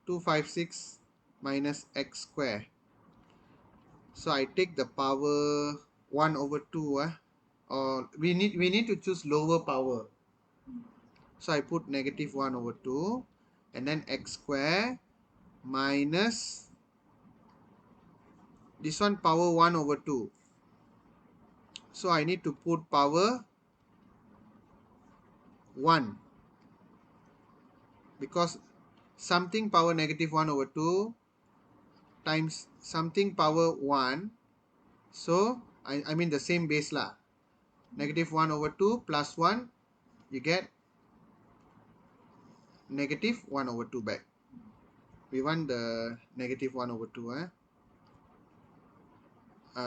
256 minus x square. So I take the power 1 over 2. Or we need to choose lower power. So I put negative 1 over 2. And then x square minus this one power 1 over 2. So I need to put power 1. Because something power negative 1 over 2 times something power 1. So I mean the same base lah. Negative 1 over 2 plus 1, you get negative 1 over 2 back. We want the negative 1 over 2.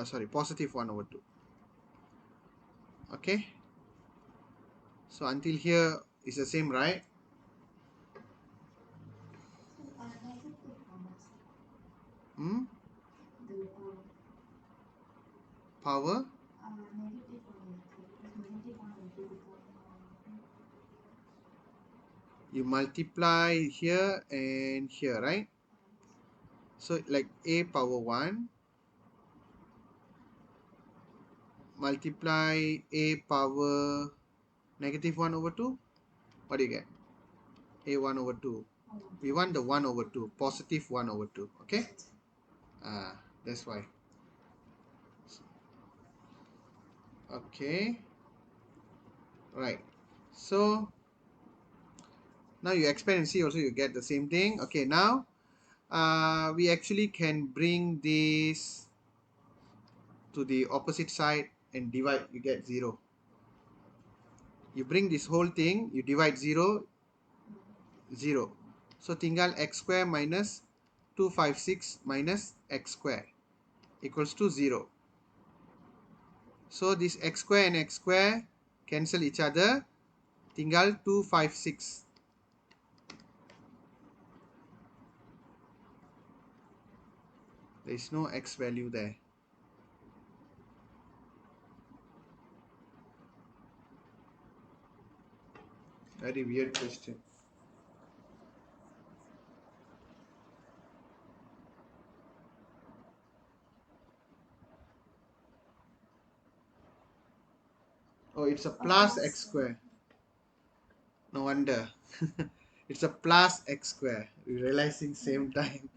Sorry, positive 1 over 2. Okay. So until here is the same, right? Hmm? Power? You multiply here and here, right? So like a power 1 multiply a power negative 1 over 2. What do you get? A 1 over 2. We want the 1 over 2. Positive 1 over 2. Okay? That's why. Okay. Right. So now you expand and see also you get the same thing. Okay, now we actually can bring this to the opposite side and divide. You get 0. You bring this whole thing, you divide 0, 0. So tinggal x square minus 256 minus x square equals to 0. So this x square and x square cancel each other. Tinggal 256. There is no x value there. Very weird question. Oh, it's a plus x square. No wonder. It's a plus x square. We're realizing same time.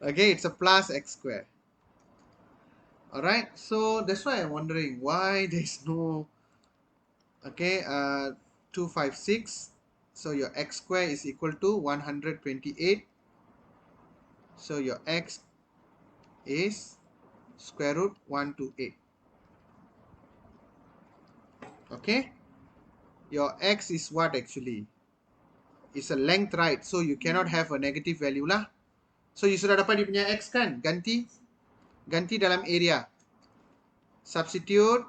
Okay, it's a plus x square. Alright, so that's why I'm wondering why there's no. Okay, 256. So your x square is equal to 128. So your x is square root 128. Okay, your x is what actually? It's a length, right? So you cannot have a negative value lah. So you sudah dapat dia punya x kan? Ganti dalam area. Substitute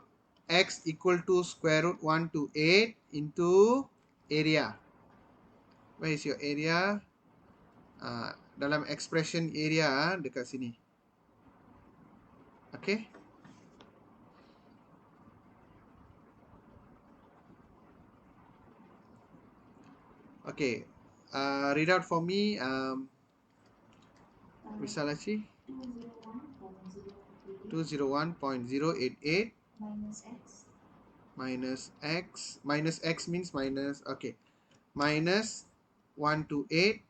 x equal to square root 128 into area. Where is your area? Dalam expression area dekat sini. Okay. Okay. Read out for me. Misalachi 201.088 minus x means minus, okay, minus 128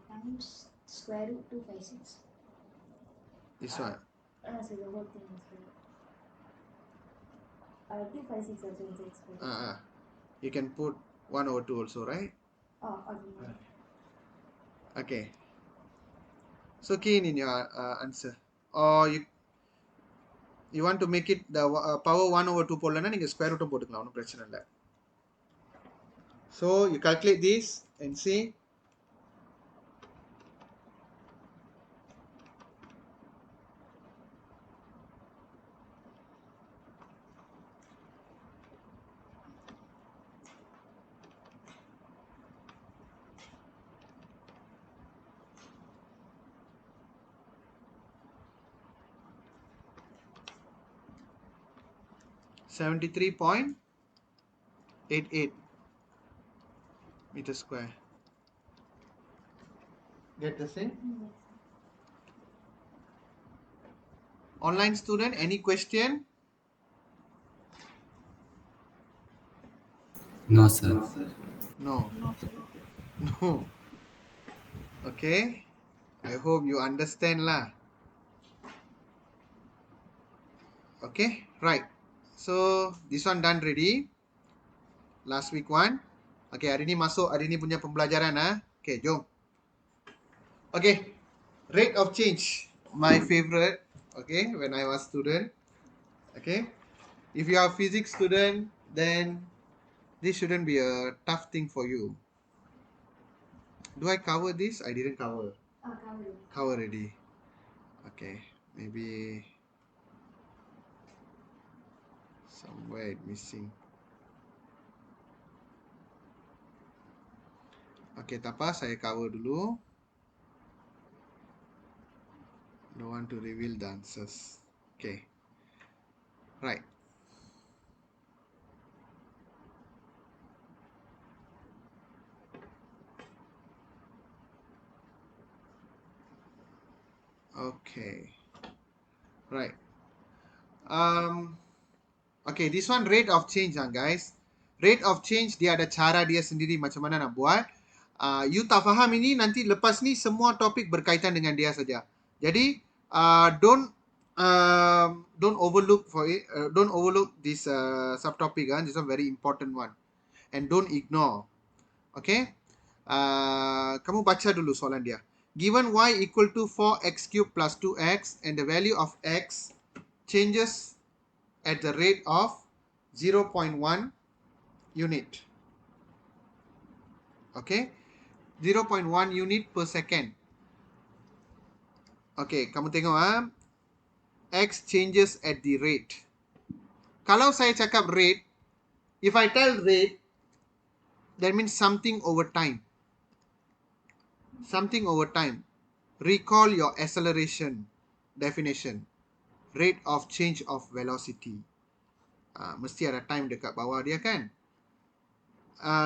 times square root 256. this one. So the whole thing is 256 also inside square root. You can put 1 over 2 also, right? Okay. Okay. So key in your answer. Or you want to make it the power 1 over 2 போடலன்னா நீங்க square root போட்டுக்கலாம், ஒன்றும் பிரச்சனை இல்லை. So you calculate this and see. 73.88 meter square. Get the same? Yes. Online student, any question? No, sir. No. No, sir. No. Okay. I hope you understand lah. Okay. Right. So this one done ready. Last week one. Okay, hari ni masuk hari ni punya pembelajaran ah. Okay, jom. Okay. Rate of change. My favorite. Okay, when I was student. Okay. If you are a physics student, then this shouldn't be a tough thing for you. Do I cover this? I didn't cover. Cover. Cover already. Okay. Maybe somewhere it missing. Okay, tak apa. Saya cover dulu. Don't want to reveal the answers. Okay. Right. Okay. Right. Okay, this one rate of change guys. Rate of change dia ada cara dia sendiri macam mana nak buat. You tak faham ini nanti lepas ni semua topik berkaitan dengan dia saja. Jadi don't overlook for it. Don't overlook this subtopic. This one very important one. And don't ignore. Okay. Kamu baca dulu soalan dia. Given y equal to 4x cubed plus 2x and the value of x changes at the rate of 0.1 unit. Okay. 0.1 unit per second. Okay, kamu tengok x changes at the rate. Kalau saya cakap rate, if I tell rate, that means something over time. Something over time. Recall your acceleration definition. Rate of change of velocity. Mesti ada time dekat bawah dia kan.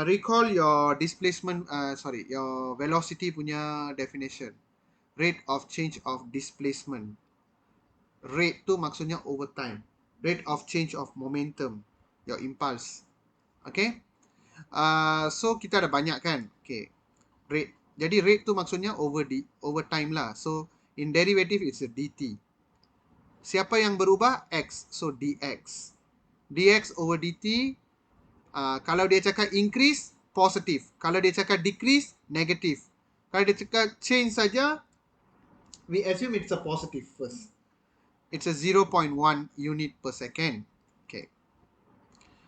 Recall your displacement, your velocity punya definition. Rate of change of displacement. Rate tu maksudnya over time. Rate of change of momentum. Your impulse. Okay. So kita ada banyak kan. Okay. Rate. Jadi rate tu maksudnya over time lah. So in derivative it's a dt. Siapa yang berubah? X. So dx. Dx over dt. Kalau dia cakap increase, positif. Kalau dia cakap decrease, negatif. Kalau dia cakap change saja, we assume it's a positive first. It's a 0.1 unit per second. Okay.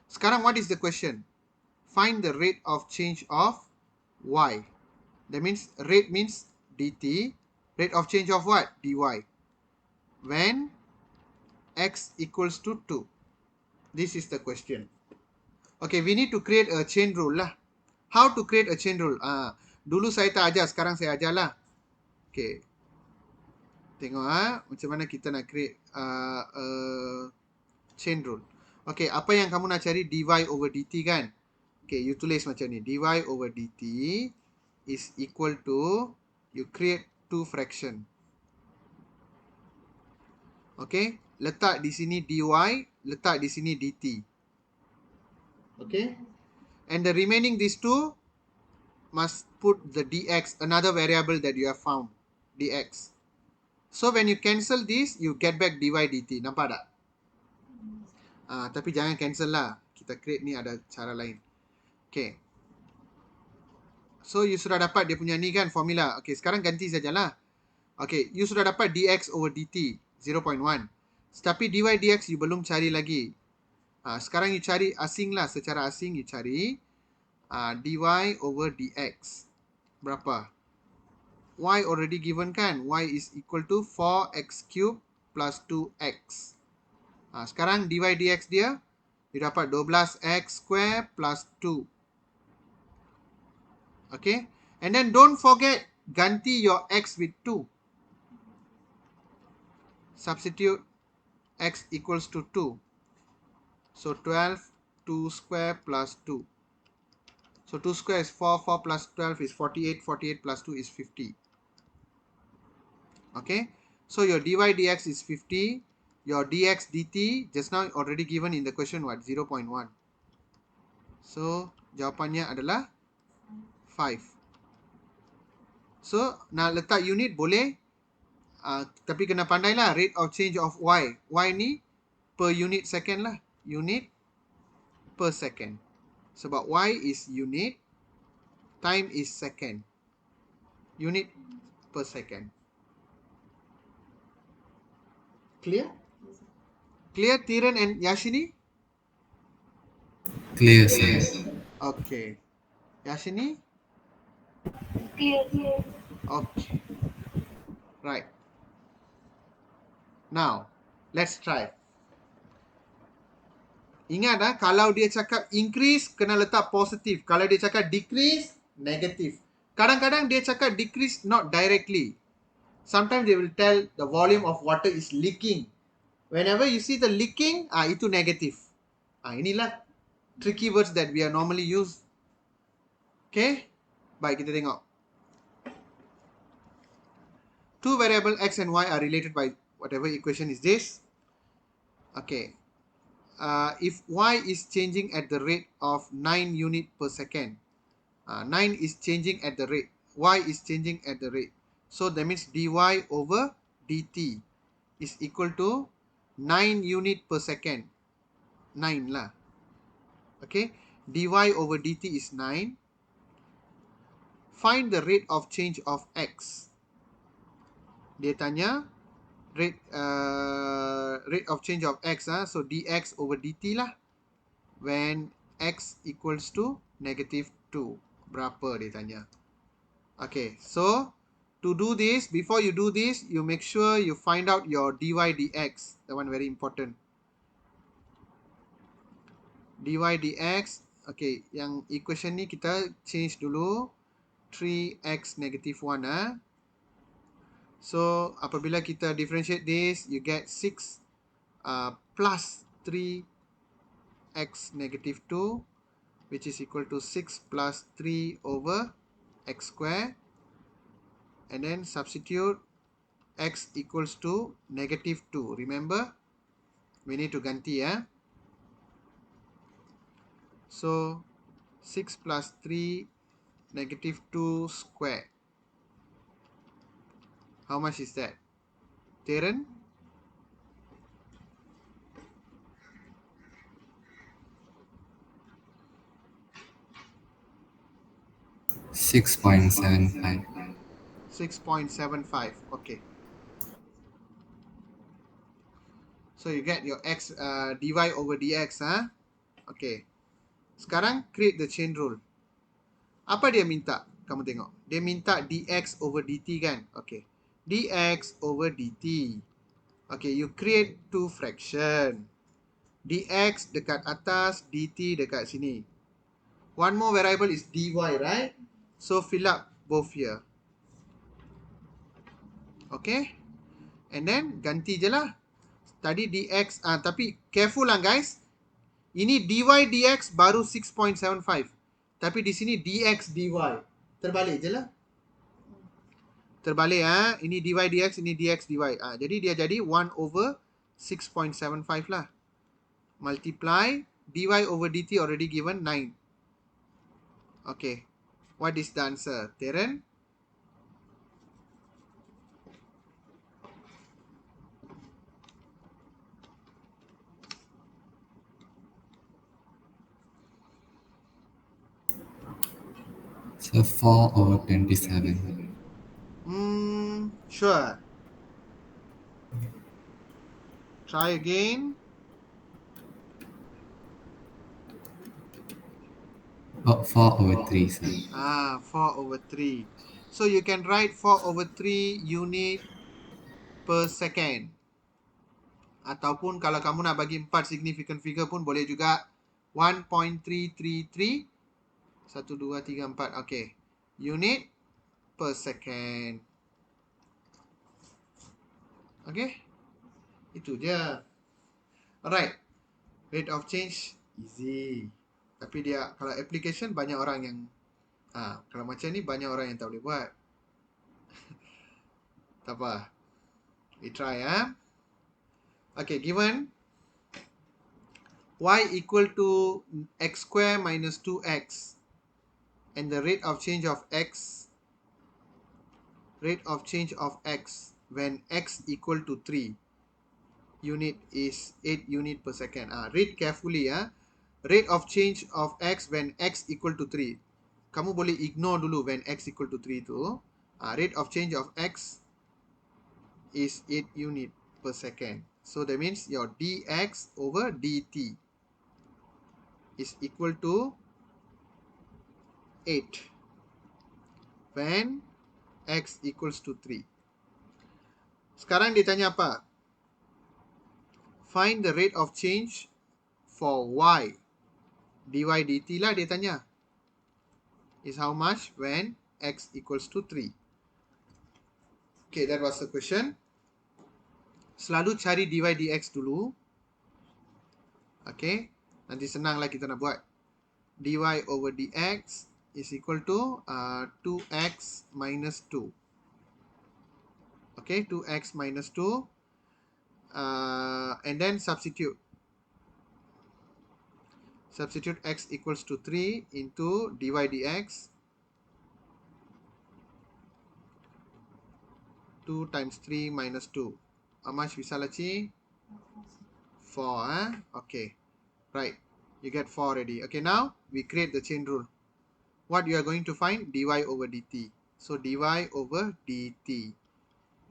Sekarang what is the question? Find the rate of change of y. That means rate means dt. Rate of change of what? dy. When x equals to 2. This is the question. Okay, we need to create a chain rule lah. How to create a chain rule? Dulu saya tak ajar, sekarang saya ajar lah. Okay. Tengok macam mana kita nak create a chain rule. Okay, apa yang kamu nak cari? dy over dt kan? Okay, you tulis macam ni. dy over dt is equal to, you create two fraction. Okay, letak di sini dy, letak di sini dt. Okay. And the remaining these two must put the dx, another variable that you have found, dx. So when you cancel this, you get back dy dt. Nampak tak? Tapi jangan cancel lah. Kita create ni ada cara lain. Okay. So you sudah dapat dia punya ni kan formula. Okay, sekarang ganti sajalah. Okay, you sudah dapat dx over dt 0.1. Tapi dy dx you belum cari lagi. Sekarang you cari asing lah, secara asing you cari dy over dx. Berapa? Y already given kan? Y is equal to 4x cube plus 2x. Sekarang dy dx dia, you dapat 12x square plus 2. Okay? And then don't forget, ganti your x with 2. Substitute x equals to 2. So 12, 2 square plus 2. So 2 square is 4, 4 plus 12 is 48, 48 plus 2 is 50. Okay, so your dy dx is 50. Your dx dt just now already given in the question, what, 0.1. So jawapannya adalah 5. So nak letak unit boleh, tapi kena pandai lah rate of change of y. Y ni per unit second lah. Unit per second. Sebab y is unit, time is second. Unit per second. Clear? Clear, Tiran and Yashini? Clear, sir. Okay. Yashini? Clear. Okay. Right. Now, let's try. Ingat kalau dia cakap increase, kena letak positif. Kalau dia cakap decrease, negative. Kadang-kadang dia cakap decrease not directly. Sometimes they will tell the volume of water is leaking. Whenever you see the leaking, itu negative. Inilah tricky words that we are normally use. Okay? Baik, kita tengok. Two variable x and y are related by whatever equation is this. Okay. If y is changing at the rate of 9 unit per second, 9 is changing at the rate, y is changing at the rate. So that means dy over dt is equal to 9 unit per second. 9 lah. Okay. dy over dt is 9. Find the rate of change of x. Dia tanya rate of change of x. So dx over dt lah. When x equals to negative 2. Berapa dia tanya. Okay, so to do this, before you do this, you make sure you find out your dy dx. That one very important. Dy dx. Okay, yang equation ni kita change dulu. 3x negative 1. So, apabila kita differentiate this, you get 6 plus 3x negative 2, which is equal to 6 plus 3 over x square. And then substitute x equals to negative 2. Remember, we need to ganti. So, 6 plus 3 negative 2 square. How much is that? Darren? 6.75. 6.75. Okay. So, you get your x dy over dx. Okay. Sekarang, create the chain rule. Apa dia minta? Kamu tengok. Dia minta dx over dt kan? Okay. Dx over dt. Okay, you create two fraction. Dx dekat atas, dt dekat sini. One more variable is dy, right? So, fill up both here. Okay. And then, ganti je lah. Tadi dx, tapi careful lah guys. Ini dy dx baru 6.75. Tapi di sini dx dy. Terbalik je lah. Terbalik ini dy dx, ini dx dy. Jadi dia jadi 1 over 6.75 lah. Multiply dy over dt already given 9. Okay. What is the answer? Darren? So 4 over 27. Sure. Try again. Oh, 4 over 3, sir. 4 over 3. So you can write 4 over 3 unit per second. Ataupun kalau kamu nak bagi 4 significant figure pun boleh juga. 1.333. 1, 2, 3, 4. Okay. Unit per second. Okay. Itu je. Alright. Rate of change easy. Tapi dia kalau application banyak orang yang kalau macam ni banyak orang yang tak boleh buat. Tak apa. We try Okay, given y equal to x square minus 2x and the rate of change of x when x equal to 3 unit is 8 unit per second. Read carefully. Rate of change of x when x equal to 3. Kamu boleh ignore dulu when x equal to 3 tu. Rate of change of x is 8 unit per second. So that means your dx over dt is equal to 8 when x equals to 3. Sekarang dia tanya apa? Find the rate of change for y. dy dt lah dia tanya. Is how much when x equals to 3. Okay, that was the question. Selalu cari dy dx dulu. Okay, nanti senanglah kita nak buat. Dy over dx is equal to 2x minus 2. Okay, 2x minus 2. And then substitute. Substitute x equals to 3 into dy dx. 2 times 3 minus 2. How much bisa Laci? 4. Okay. Right. You get 4 already. Okay, now we create the chain rule. What you are going to find? Dy over dt. So dy over dt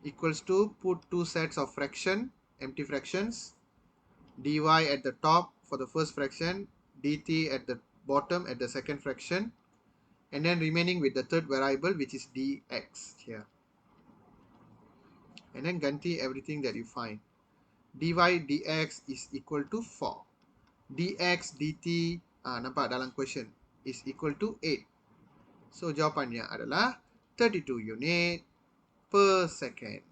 equals to put two sets of fraction, empty fractions. Dy at the top for the first fraction, dt at the bottom at the second fraction, and then remaining with the third variable, which is dx here. And then ganti everything that you find. Dy dx is equal to 4. Dx dt nampak dalam question is equal to 8. So jawapannya adalah 32 unit per second.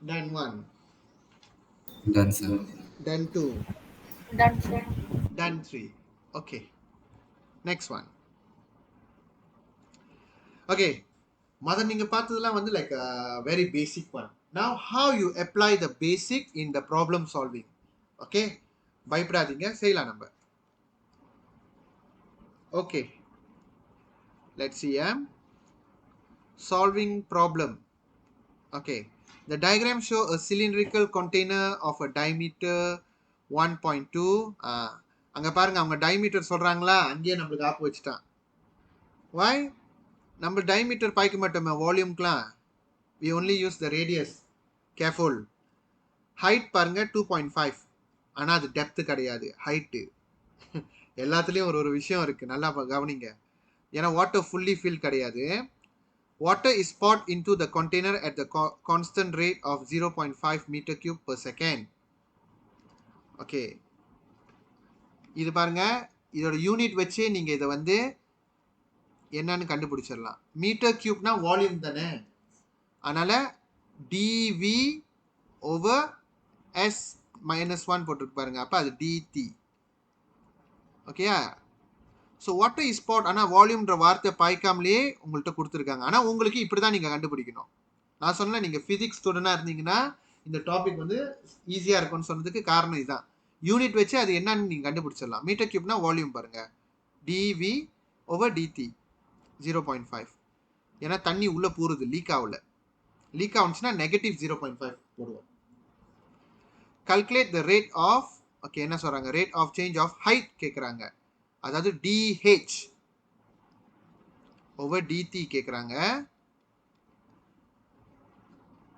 Done 1. Done, sir. Done 2. Done, sir. Done 3. Okay. Next one. Okay. மத நீங்க பார்த்ததெல்லாம் வந்து like a very basic one. Now how you apply the basic in the problem solving. Okay. பயப்படாதீங்க, செய்யலாம் நம்ம. Okay. Let's see. Solving problem. Okay. The diagram show a cylindrical container of a diameter 1.2. அங்க பாருங்க அவங்க diameter சொல்றாங்களா, அங்கேயே நம்மளுக்கு ஆப்பு வச்சுட்டான். Why? நம்ம diameter பாய்க்க மாட்டோமே வால்யூம்க்குலாம். We only use the radius. Careful. Height பாருங்க 2.5. ஆனா அது டெப்த் கிடையாது, ஹைட்டு. எல்லாத்துலேயும் ஒரு விஷயம் இருக்கு, நல்லா கவனிங்க. ஏன்னா வாட்டர் ஃபுல்லி ஃபில் கிடையாது. Water is poured into the container at the constant rate of 0.5 meter cube per second. Okay. இது பாருங்க, இதோட யூனிட் வச்சு நீங்க இதை வந்து என்னன்னு கண்டுபிடிச்சிடலாம். மீட்டர் கியூப்னா வால்யூம் தானே, அதனால dv over s minus 1 போட்டுருக்கு பாருங்க, அப்ப அது dt. ஓகேயா? ஸோ வாட்டர் இஸ் poured, ஆனால் வால்யூம்ன்ற வார்த்தை பாய்க்காமலேயே உங்கள்கிட்ட கொடுத்துருக்காங்க. ஆனால் உங்களுக்கு இப்படி தான் நீங்கள் கண்டுபிடிக்கணும். நான் சொன்னேன், நீங்கள் ஃபிசிக்ஸ் ஸ்டூடெண்டாக இருந்தீங்கன்னா இந்த டாபிக் வந்து ஈஸியாக இருக்கும்னு சொன்னதுக்கு காரணம் இதுதான். யூனிட் வச்சு அது என்னன்னு நீங்கள் கண்டுபிடிச்சிடலாம். மீட்டர் கியூப்னா வால்யூம் பாருங்க, dv over dt 0.5. ஏன்னா தண்ணி உள்ளே பூருது, லீக் ஆகல. லீக் ஆகுச்சுன்னா நெகட்டிவ் 0.5 போடுவோம். Calculate the rate of, okay என்ன சொல்கிறாங்க, rate of change of height கேட்குறாங்க. அதாவது dh over dt கேட்குறாங்க.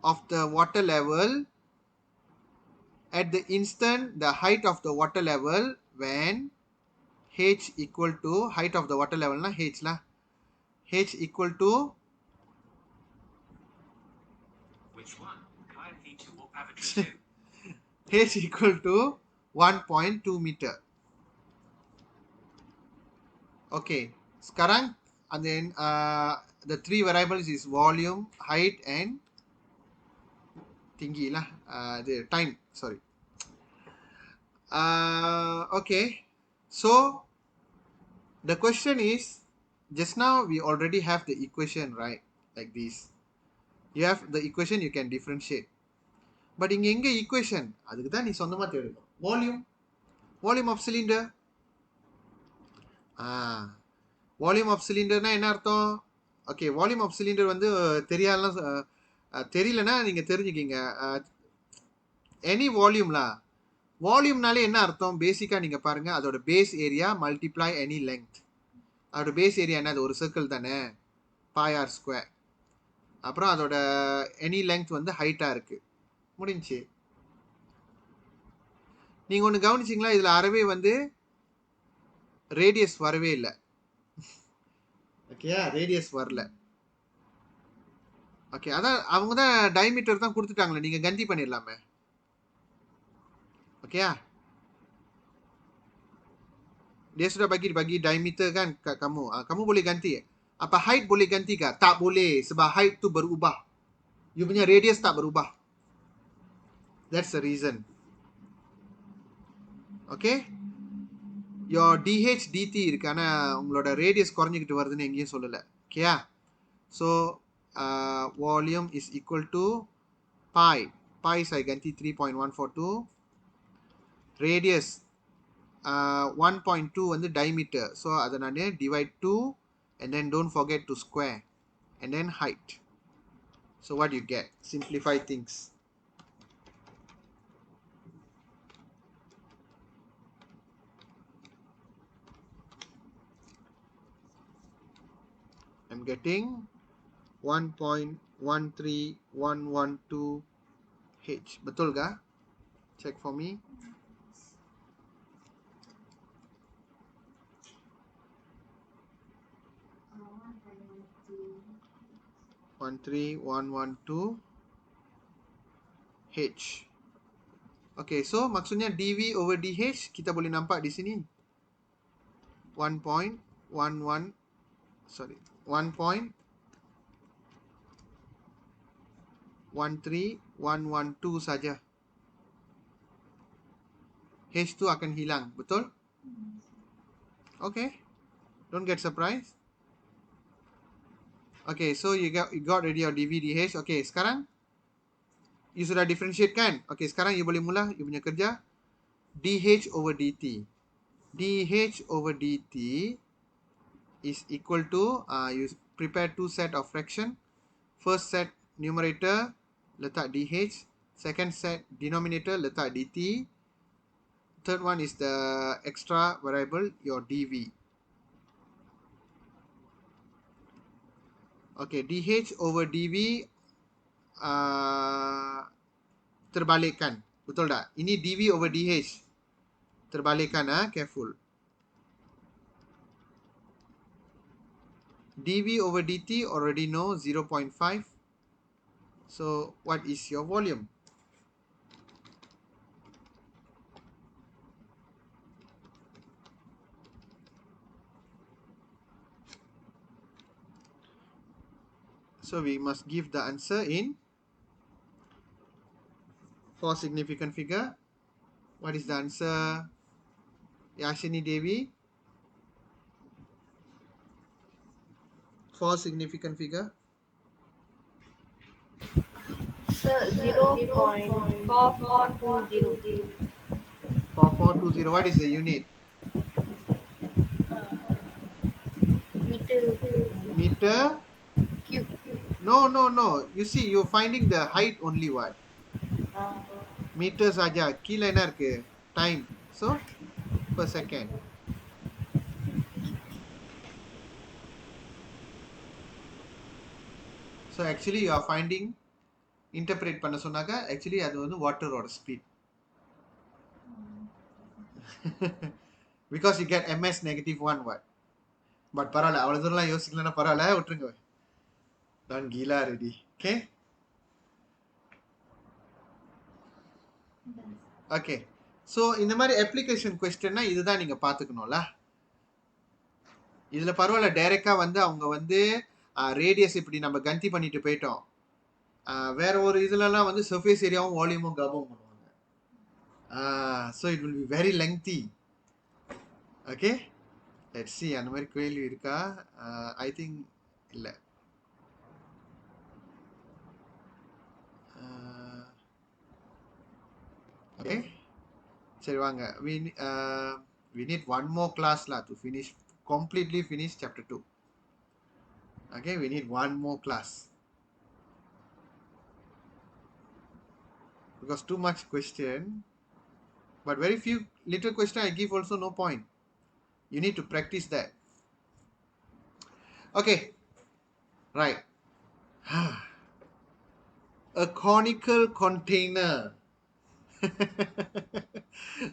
of the water level at the instant the height of the water level when h equal to, height of the water level na h la, h equal to which one? h equal to 1.2 meter. Okay, sekarang and then the three variables is volume, height and thingy lah. The time, sorry. Okay, so the question is, just now we already have the equation, right? Like this, you have the equation, you can differentiate. But இங்க எங்க equation? அதுக்கு தான் நீ சொந்தமா தேடணும். Volume of cylinder. Volume of சிலிண்டர்னா என்ன அர்த்தம்? Okay, volume of cylinder வந்து தெரியாதலாம், தெரியலனா நீங்கள் தெரிஞ்சுக்கிங்க. எனி வால்யூம்லா, வால்யூம்னாலே என்ன அர்த்தம்? பேசிக்காக நீங்கள் பாருங்கள், அதோட base area multiply any length. அதோட பேஸ் ஏரியா என்னது? ஒரு சர்க்கிள் தானே, பாய் ஆர் ஸ்கொயர். அப்புறம் அதோட எனி லெங்த் வந்து ஹைட்டாக இருக்குது. முடிஞ்சு. நீங்கள் ஒன்று கவனிச்சிங்களா? இதில் அறவே வந்து ரேடியஸ் வரவே இல்லை. ஓகேயா, ரேடியஸ் வரல. ஓகே, அதான் அவங்க தான் டைமீட்டர் தான் கொடுத்துட்டாங்களே, நீங்கள் கந்தி பண்ணிடலாமே. ஓகேயா, dia sudah bagi diameter kan kat kamu. Kamu boleh ganti. Apa height boleh ganti ke? Tak boleh, sebab height tu berubah. You punya radius tak berubah. That's the reason. Okay, your DH DT இருக்கு, ஆனா உங்களோட radius குறைஞ்சிக்கிட்டு வருதுன்னு எங்கேயும் சொல்லல. ஓகேயா, so volume is equal to pi. Pi saya ganti 3.142. Radius 1.2 வந்து diameter, so அதை நான் divide 2 and then don't forget to square and then height. So what you get? Simplify things. I'm getting 1.13112 H. Betul ga? Check for me. One three one one two H. Okay, so maksudnya dV over dH kita boleh nampak di sini 1.11, sorry, 1.13112 saja. H tu akan hilang, betul? Okay, don't get surprised. Okay, so you got ready your dV dH. Okay, sekarang you sudah differentiate kan? Okay, sekarang you boleh mula you punya kerja. dH over dt. dH over dt is equal to, you prepare two set of fraction. First set numerator letak dH, second set denominator letak dt. Third one is the extra variable, your dV. Okay, dH over dV terbalikkan, betul tak? Ini dV over dH terbalikkan, careful. dV over dt already know 0.5. So what is your volume? So we must give the answer in 4 significant figure. What is the answer, Yashini Devi? 4 significant figure. Sir, 0.4420. 4420. What is the unit? Meter Meter? cube. No. You see, you're finding the height only. What? Uh, Meter saja. கீழே என்ன இருக்கு? Time. So, per second. So, actually, you are finding, interpret பண்ண சொன்னாக்க, actually, அது வந்து water or speed. Because you get ms negative 1 what? But பரவாயில்ல, அவ்வளோ தூரம்லாம் யோசிக்கலன்னா பரவாயில்ல, விட்டுருங்க. நான் கீழா ரெடி. Okay? ஓகே, ஸோ இந்த மாதிரி அப்ளிகேஷன் கொஸ்டின்னா இதுதான் நீங்கள் பார்த்துக்கணும்ல. இதில் பரவாயில்ல, டைரெக்டாக வந்து அவங்க வந்து ரேடியஸ் இப்படி நம்ம கந்தி பண்ணிட்டு போயிட்டோம். வேற ஒரு இதுலலாம் வந்து சர்ஃபேஸ் ஏரியாவும் வால்யூமும் கபம் பண்ணுவாங்க. So it will be very lengthy. Okay, let's see அந்த மாதிரி கேள்வி இருக்கா. ஐ திங்க் இல்லை. ஓகே, சரி வாங்க. We need one more class lah to finish, completely finish chapter 2. Okay, we need one more class because too much question, but very few little question I give also no point. You need to practice that. Okay, right. A conical container.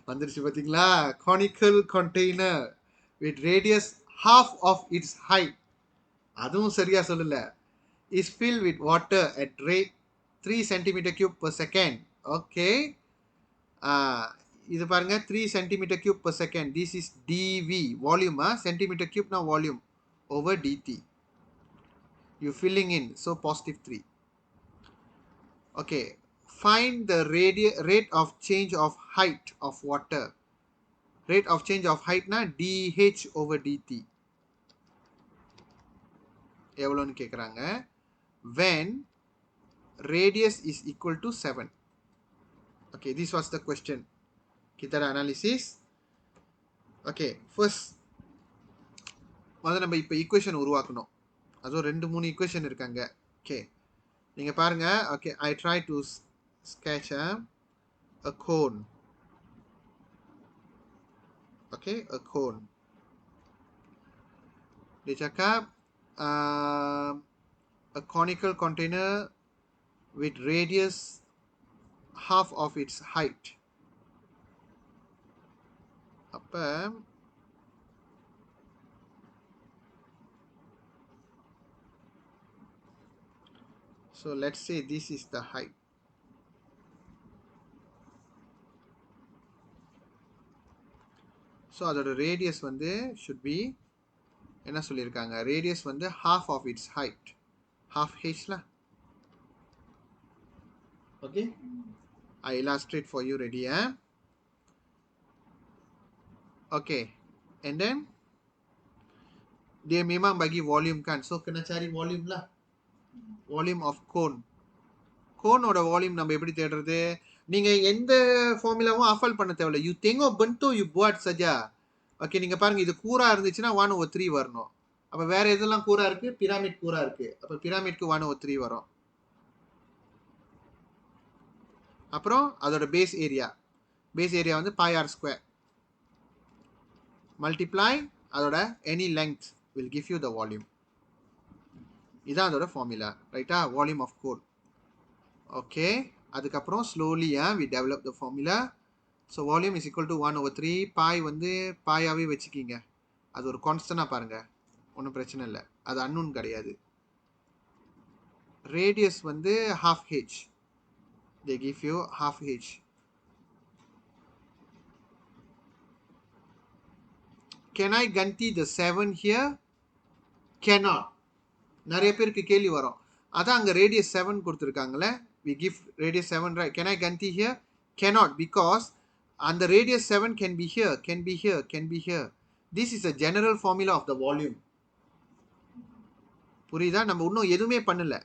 வந்துருச்சு பாத்தீங்களா? Conical container with radius half of its height. அதுவும் சரியா சொல்லல. Is filled with water at rate 3 centimeter cube per second. Okay. இது பாருங்க 3 centimeter cube per second. This is dV. Volume. Centimeter cube now volume over dt. You filling in. So positive 3. Okay. Find the rate of change of height of water. Rate of change of height na dH over dt. எவ்வளோன்னு கேட்குறாங்க. When radius is equal to 7. Okay, this was the question. Kita ada analysis. Okay, first முதல்ல நம்ம இப்போ equation உருவாக்கணும். அதுவும் 2-3 equation இருக்காங்க. Okay, நீங்கள் பாருங்க. Okay, I try to sketch a cone. Okay, a cone. Dia cakap a conical container with radius half of its height. அப்போ so let's say this is the height. So அதோட radius வந்து should be என்ன சொல்லியிருக்காங்க, radius வந்து half of its height, half h lah. Okay, I illustrate for you. Ready? Okay, and then dia memang bagi volume kan, so kena cari volume lah. Volume of cone. Cone ஓட volume நம்ம எப்படி தேடுறது? நீங்க எந்த ஃபார்முலாவும் அஃபல் பண்ண தேவையில்ல. You tengok bentuk you buat saja. Okay, நீங்க பாருங்க, இது கூரா இருந்துச்சுன்னா 1/3 வரணும். அப்ப வேற எதெல்லாம் கூரா இருக்கு? பிரமிட் கூரா இருக்கு. அப்ப பிரமிட்க்கு 1/3 வரும். அப்புறம் அதோட பேஸ் ஏரியா வந்து pi r square multiply அதோட any length will give you the volume. இதான் அதோட ஃபார்முலா, ரைட்டா? Volume of cone. ஓகே, அதுக்கப்புறம் slowly we develop the formula. So volume is equal to 1/3. Pi வந்து பாயாவே வச்சுக்கிங்க. அது ஒரு கான்ஸ்டன்டாக பாருங்க, ஒன்றும் பிரச்சனை இல்லை, அது அன்னோன் கிடையாது. ரேடியஸ் வந்து half h. they give you half h. Can I ganti the 7 here? Cannot. நிறைய பேருக்கு கேள்வி வரும், அதான் அங்கே radius 7 கொடுத்துருக்காங்களே, we give radius 7, right? Can I ganti here? Cannot, because and the radius 7 can be here, can be here, can be here. This is a general formula of the volume. புரியுதா? நம்ம இன்னும் எதுவுமே பண்ணல.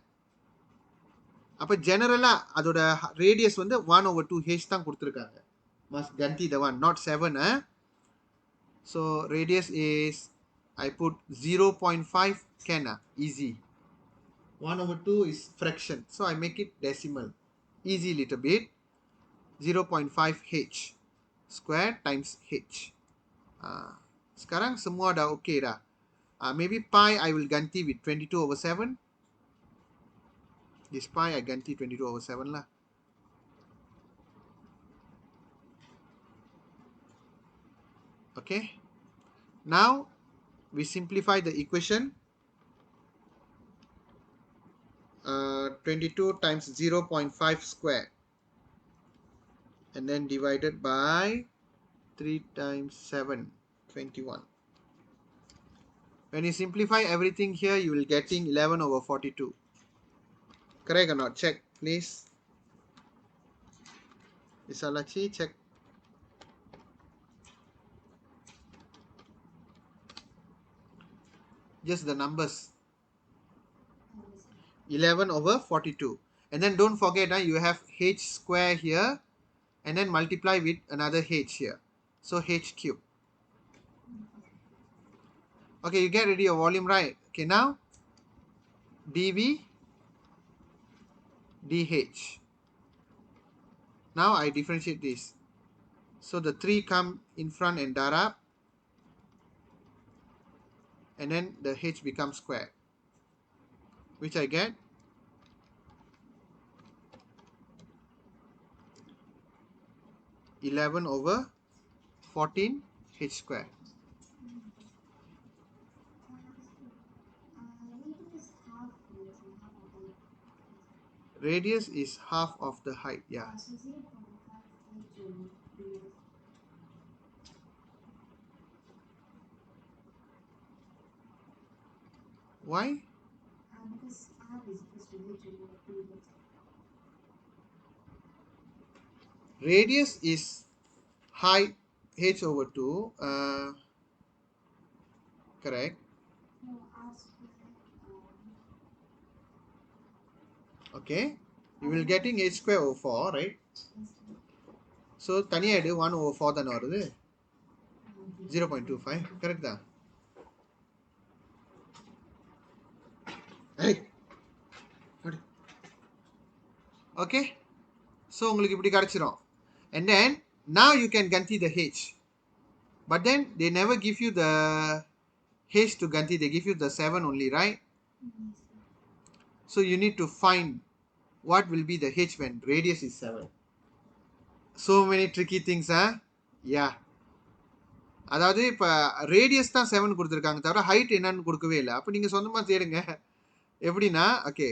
அப்ப ஜெனரலா அதோட radius வந்து 1/2 h தான் கொடுத்துருக்காங்க. must ganti the one, not 7. So radius is, I put 0.5. Can easy. 1/2 is fraction, so I make it decimal, easy little bit. 0.5 h square times h. Sekarang semua dah okay dah. Maybe pi I will ganti with 22/7. This pi I ganti 22/7 lah. Okay, now we simplify the equation. 22 times 0.5 square and then divided by 3 times 7, 21. When you simplify everything here, you will getting 11/42. Correct or not? Check, please. Isalachi, check. Just the numbers. 11 over 42. And then don't forget, you have h square here and then multiply with another h here. So h cube. Okay, you get ready your volume, right? Okay, now dv dh. Now I differentiate this. So the 3 come in front and darab, and then the h becomes square, which I get 11 over 14 h square. Radius is half of the height, yeah. Why? Radius is height h over 2, correct. Okay, you will getting h square over 4, right? So தனியா எடு 1 over 4 தானே வருது, 0.25, correct தான். Hey, okay, so உங்களுக்கு இப்படி கிடைச்சிரும். And then now you can ganti the h, but then they never give you the h to ganti, they give you the 7 only, right? So you need to find what will be the h when radius is 7. So many tricky things, huh? Yeah. அதாவது இப்போ radius தான் 7 கொடுத்துருக்காங்க தவிர height என்னன்னு கொடுக்கவே இல்லை. அப்போ நீங்கள் சொந்தமாக தேடுங்க. எப்படின்னா, ஓகே,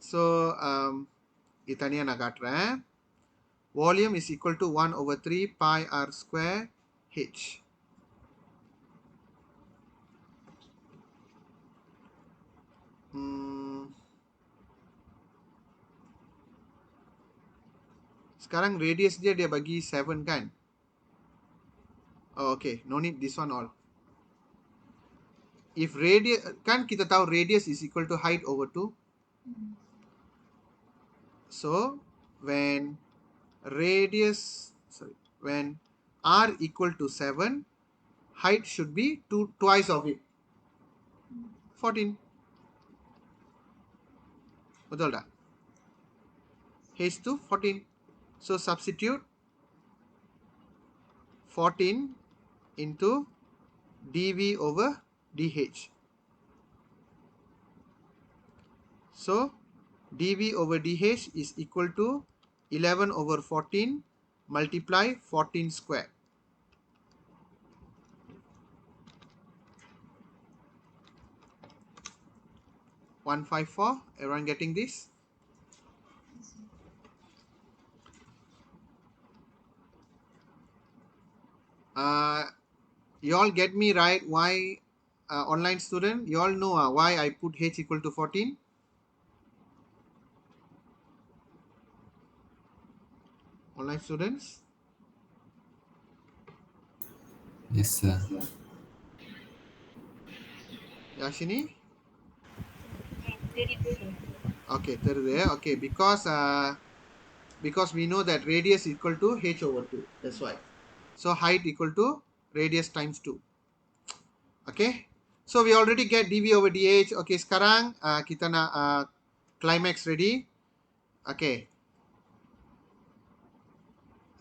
ஸோ இது தனியாக நான் காட்டுறேன். Volume is equal to 1/3 pi r square h. Sekarang radius dia bagi 7 kan? Oh, okay, no need this one all. If radius, kan kita tahu radius is equal to height over 2. So when when r equal to 7, height should be twice of it, 14. Betul tak? H to 14. So substitute 14 into dv over dh. So dv over dh is equal to 11 over 14 multiply 14 square. 154. Everyone getting this? You all get me right? Why, online student, you all know why I put h equal to 14? Online students? Yes, sir. Yashini? தெரியுது sir. Okay, okay, because we know that radius equal to h over 2, that's why. So height equal to radius times 2. Okay, so we already get dv over dh. Okay, sekarang kita nak climax ready. Okay,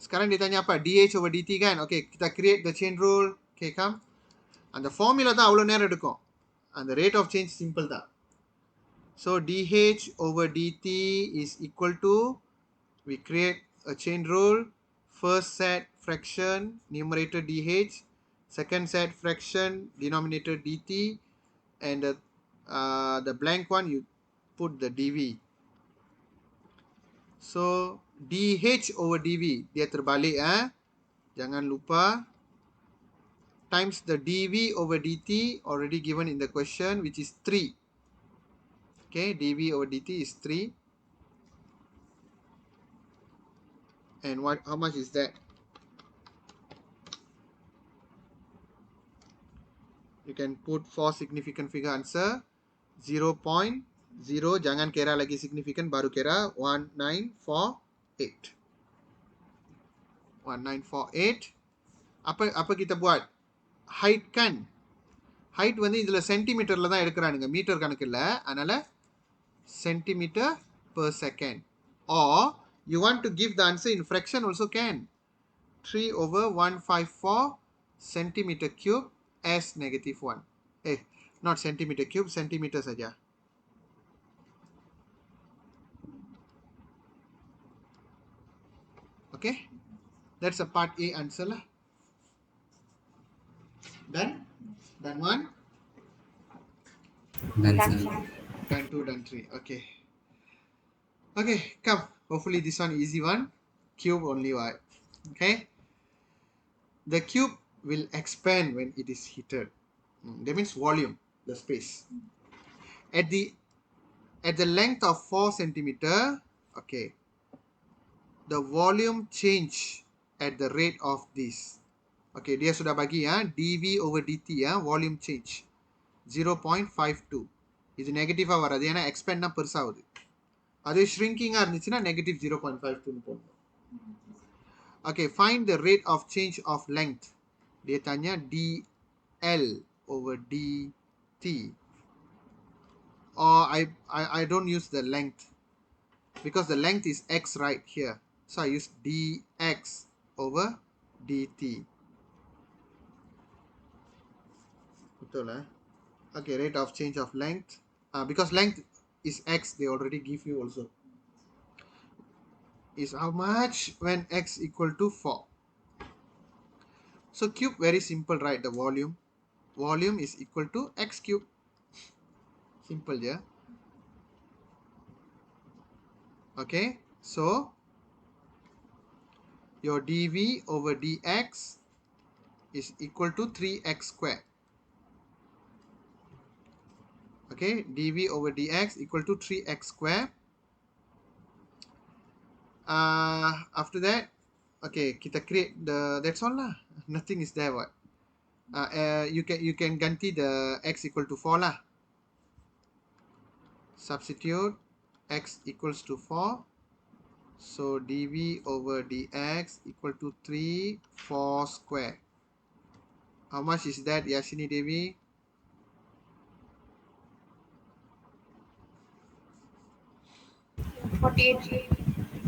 sekarang dia tanya apa? dh over dt kan? Okay, kita create the chain rule. Okay, come. அந்த formula தான் அவ்வளோ நேரம் எடுக்கும். அந்த rate of change simple தான். So dh over dt is equal to, we create a chain rule. First set fraction, numerator dh. Second set fraction, denominator dt. And the blank one, you put the dv. So dh over dv, dia terbalik, jangan lupa, times the dv over dt already given in the question, which is 3. Okay, dv over dt is 3. And what? How much is that? You can put 4 significant figure answer. 0.0, jangan kira lagi significant, baru kira 1948. 1948. Apa kita buat? Height kan? Height வந்து இதுல சென்டிமீட்டர்ல தான் எடுக்கிறானுங்க, metre கணக்கு இல்ல. அதனால centimeter per second. Or you want to give the answer in fraction also can. 3 over 154 centimeter cube as negative 1. Eh, not centimeter cube, centimeter saja. Okay, that's a part A answer lah. Done? Done one? Done, Done, sir. sir. Done two, done three. Okay. Okay, come. Hopefully this one easy one. Cube only one. Okay. The cube will expand when it is heated. That means volume, the space. At the length of 4 centimeter, okay, the volume change at the rate of this. Okay, dia sudah bagi ya, dv over dt ya, volume change 0.52. இது நெகட்டிவா வராது, ஏன்னா expand தான் பெருசாகுது. அது ஷ்ரிங்கிங்காக இருந்துச்சுன்னா negative 0.52 போடணும். Okay, find the rate of change of length. Dia tanya dl over dt. Or I don't use the length because the length is x right here. So I use dx over dt. Betul lah. Okay, rate of change of length. Because length is x, they already give you also. Is how much when x equal to 4. So cube very simple, right? The volume. Volume is equal to x cube. Simple, yeah. Okay, so your dv over dx is equal to 3x squared. Okay, dv over dx equal to 3x squared. After that, okay, kita create the, that's all lah. Nothing is there, what? You can ganti the x equal to 4 lah. Substitute x equals to 4. So dv over dx equal to 3 4 square. How much is that, Yashini Devi? 48.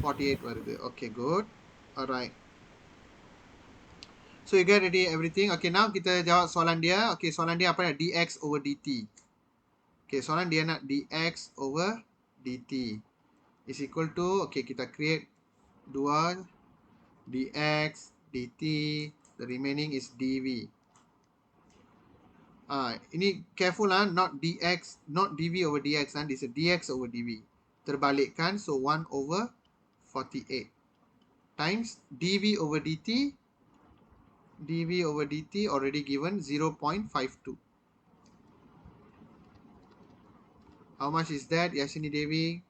48 வருது. Okay, good. Alright. So you get ready everything. Okay, now kita jawab soalan dia. Okay, soalan dia apa? Dx over dt. Okay, soalan dia nak dx over dt is equal to, okay, kita create 2 dx dt, the remaining is dv. Ini careful lah, not dx, not dv over dx, this is dx over dv. Terbalikkan, so 1 over 48 times dv over dt. dv over dt already given 0.52. How much is that, Yashini Devi?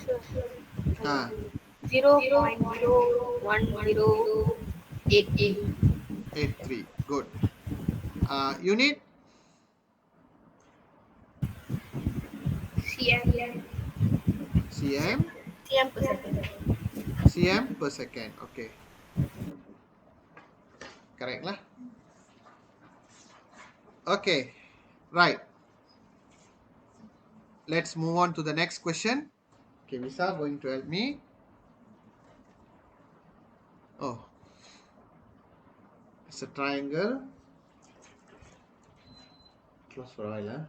Sure. Ah, 0.01083. 83. Good. Unit cm cm cm per second. cm per second. Okay, correct lah. Okay, right. Let's move on to the next question. Okay, Visa going to help me. Oh, it's a triangle. Close for a while, huh?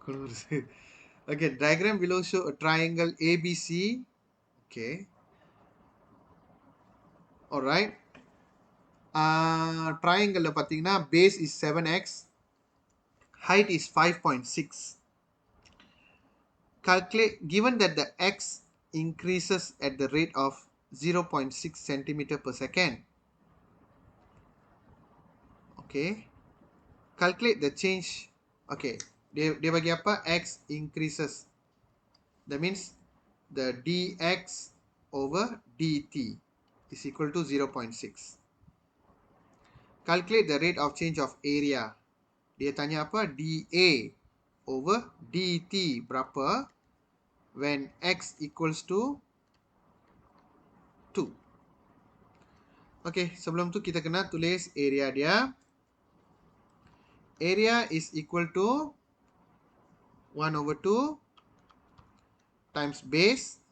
Close. Okay, diagram below show a triangle ABC. Okay. Alright. Triangle பார்த்தீங்கன்னா base is 7x, height is 5.6. Calculate, given that the x increases at the rate of 0.6 centimeter per second, Okay. Calculate the change. Okay. Dia bagi apa? X increases. That means the dx over dt is equal to 0.6. Calculate the rate of change of area. Dia tanya apa? dA over dt berapa when x equals to 2. Okay, sebelum tu kita kena tulis area dia. Area is equal to 1 over 2 times base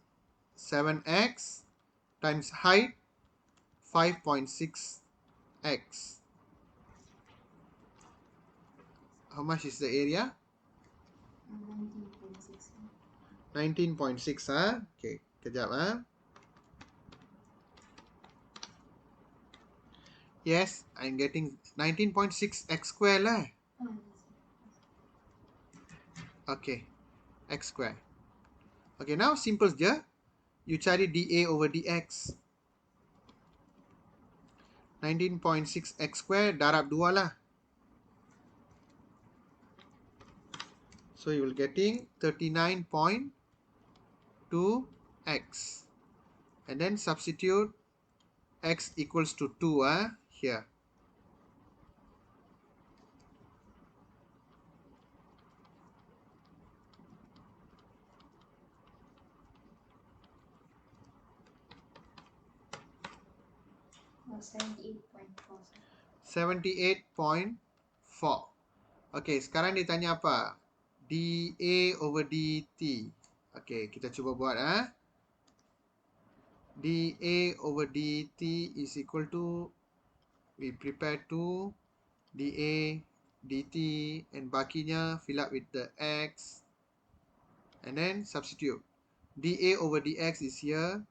7x times height 5.6x. How much is the area? 19.6. 19.6 ah. Okay, kejap ah. Yes, I'm getting 19.6 x square lah. Oh, yes. Okay, x square. Okay, now simple je. You cari dA over dx. 19.6 x square darab 2 lah. So you will getting 39.2 x. And then substitute x equals to 2 here. Oh, 78.4. 78.4. Okay, sekarang dia tanya apa? dA over dt. Okay, kita cuba buat dA over dt is equal to, we prepare to dA dt and bakinya fill up with the x and then substitute. dA over dx is here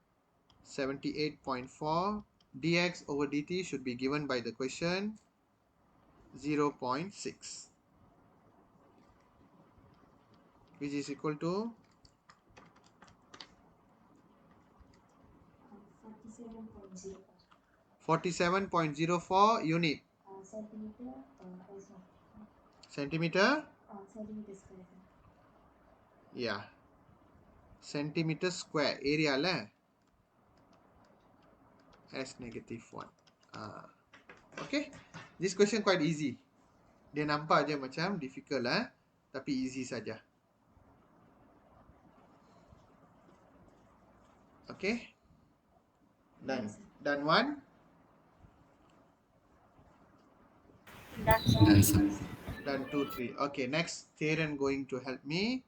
78.4. dx over dt should be given by the question 0.6, which is equal to 47.04. 47.04 unit. Centimeter, is not. Centimeter? Centimeter square. Yeah. Centimeter square. Area lah. S negative 1. Okay. This question quite easy. Dia nampak je macam difficult tapi easy saja. Okay. Done. Yes, sir. Done one. That's Done, all. sir. Done 2, 3. Okay. Next, Theron going to help me.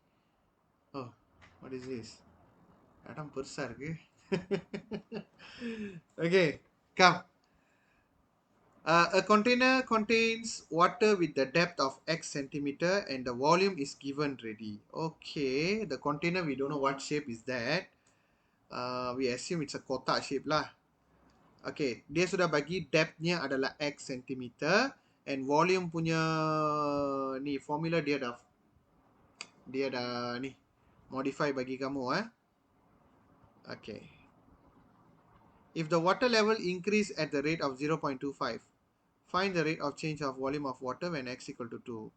Oh, what is this? Adam besar ke? Okay. Come. A container contains water with the depth of x centimeter and the volume is given ready. Okay, the container we don't know what shape is that. We assume it's a kotak shape lah. Okay, dia sudah bagi depthnya adalah x centimeter and volume punya ni formula dia dah ni modify bagi kamu Okay. If the water level increase at the rate of 0.25, find the rate of change of volume of water when x equal to 2.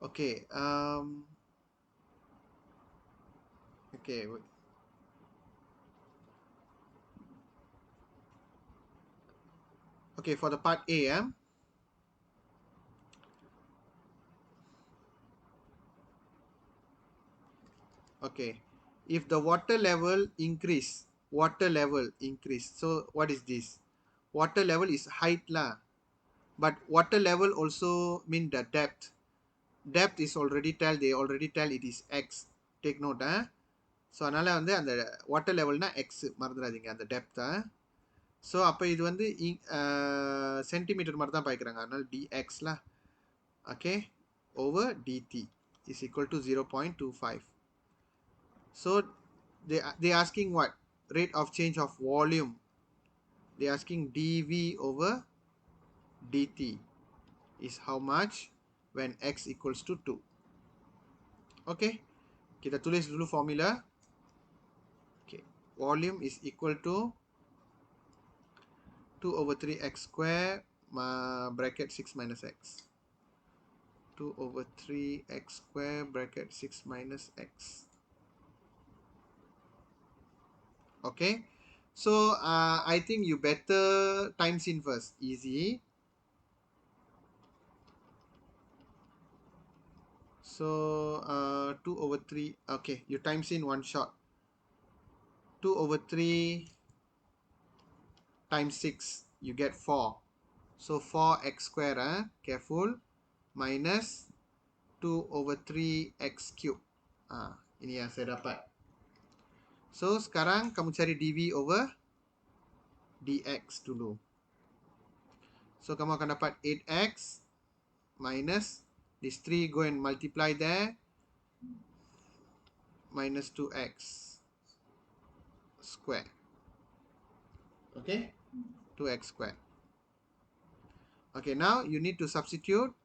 Okay. Okay. Okay, for the part A, okay. If the water level increase. So what is this? Water level is height lah. But water level also mean the depth. Depth is they already tell it is x. Take note so அதனால் வந்து அந்த water லெவல்னா X மறந்துடாதீங்க அந்த டெப்த்தை. So அப்போ இது வந்து centimetre மாதிரி தான் பாய்க்கிறாங்க, அதனால் dxலாம் okay over dt is equal to 0.25. So they asking what? Rate of change of volume. They asking dv over dt is how much when x equals to 2. Okay, kita tulis dulu formula. Okay, volume is equal to 2 over 3 x square bracket 6 minus x. 2 over 3 x square bracket 6 minus x. Okay. So I think you better times in first. Easy. So 2 over 3. Okay, you times in one shot. 2 over 3 times 6. You get 4. So 4x square. Careful. Minus 2 over 3x cube. Ini yang saya dapat. So sekarang kamu cari dv over dx dulu. So kamu akan dapat 8x minus this 3 go and multiply there, minus 2x square. Okay, 2x square. Okay, now you need to substitute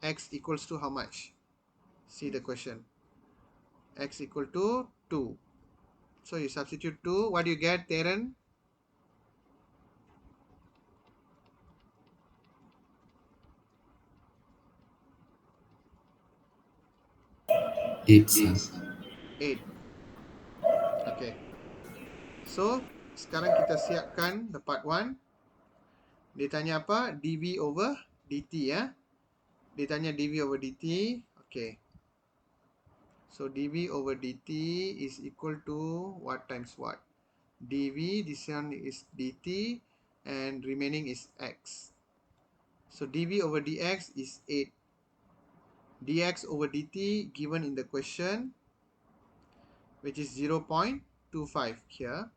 x equals to how much? See the question. X equal to 2. So you substitute 2. What do you get, Darren? Eight, sir. 8. Okay. So sekarang kita siapkan the part 1. Dia tanya apa? dv over dt ya. Dia tanya dv over dt. Okay. So dv over dt is equal to what times what? dv, this one is dt and remaining is x. So dv over dx is 8. dx over dt given in the question, which is 0.25 here.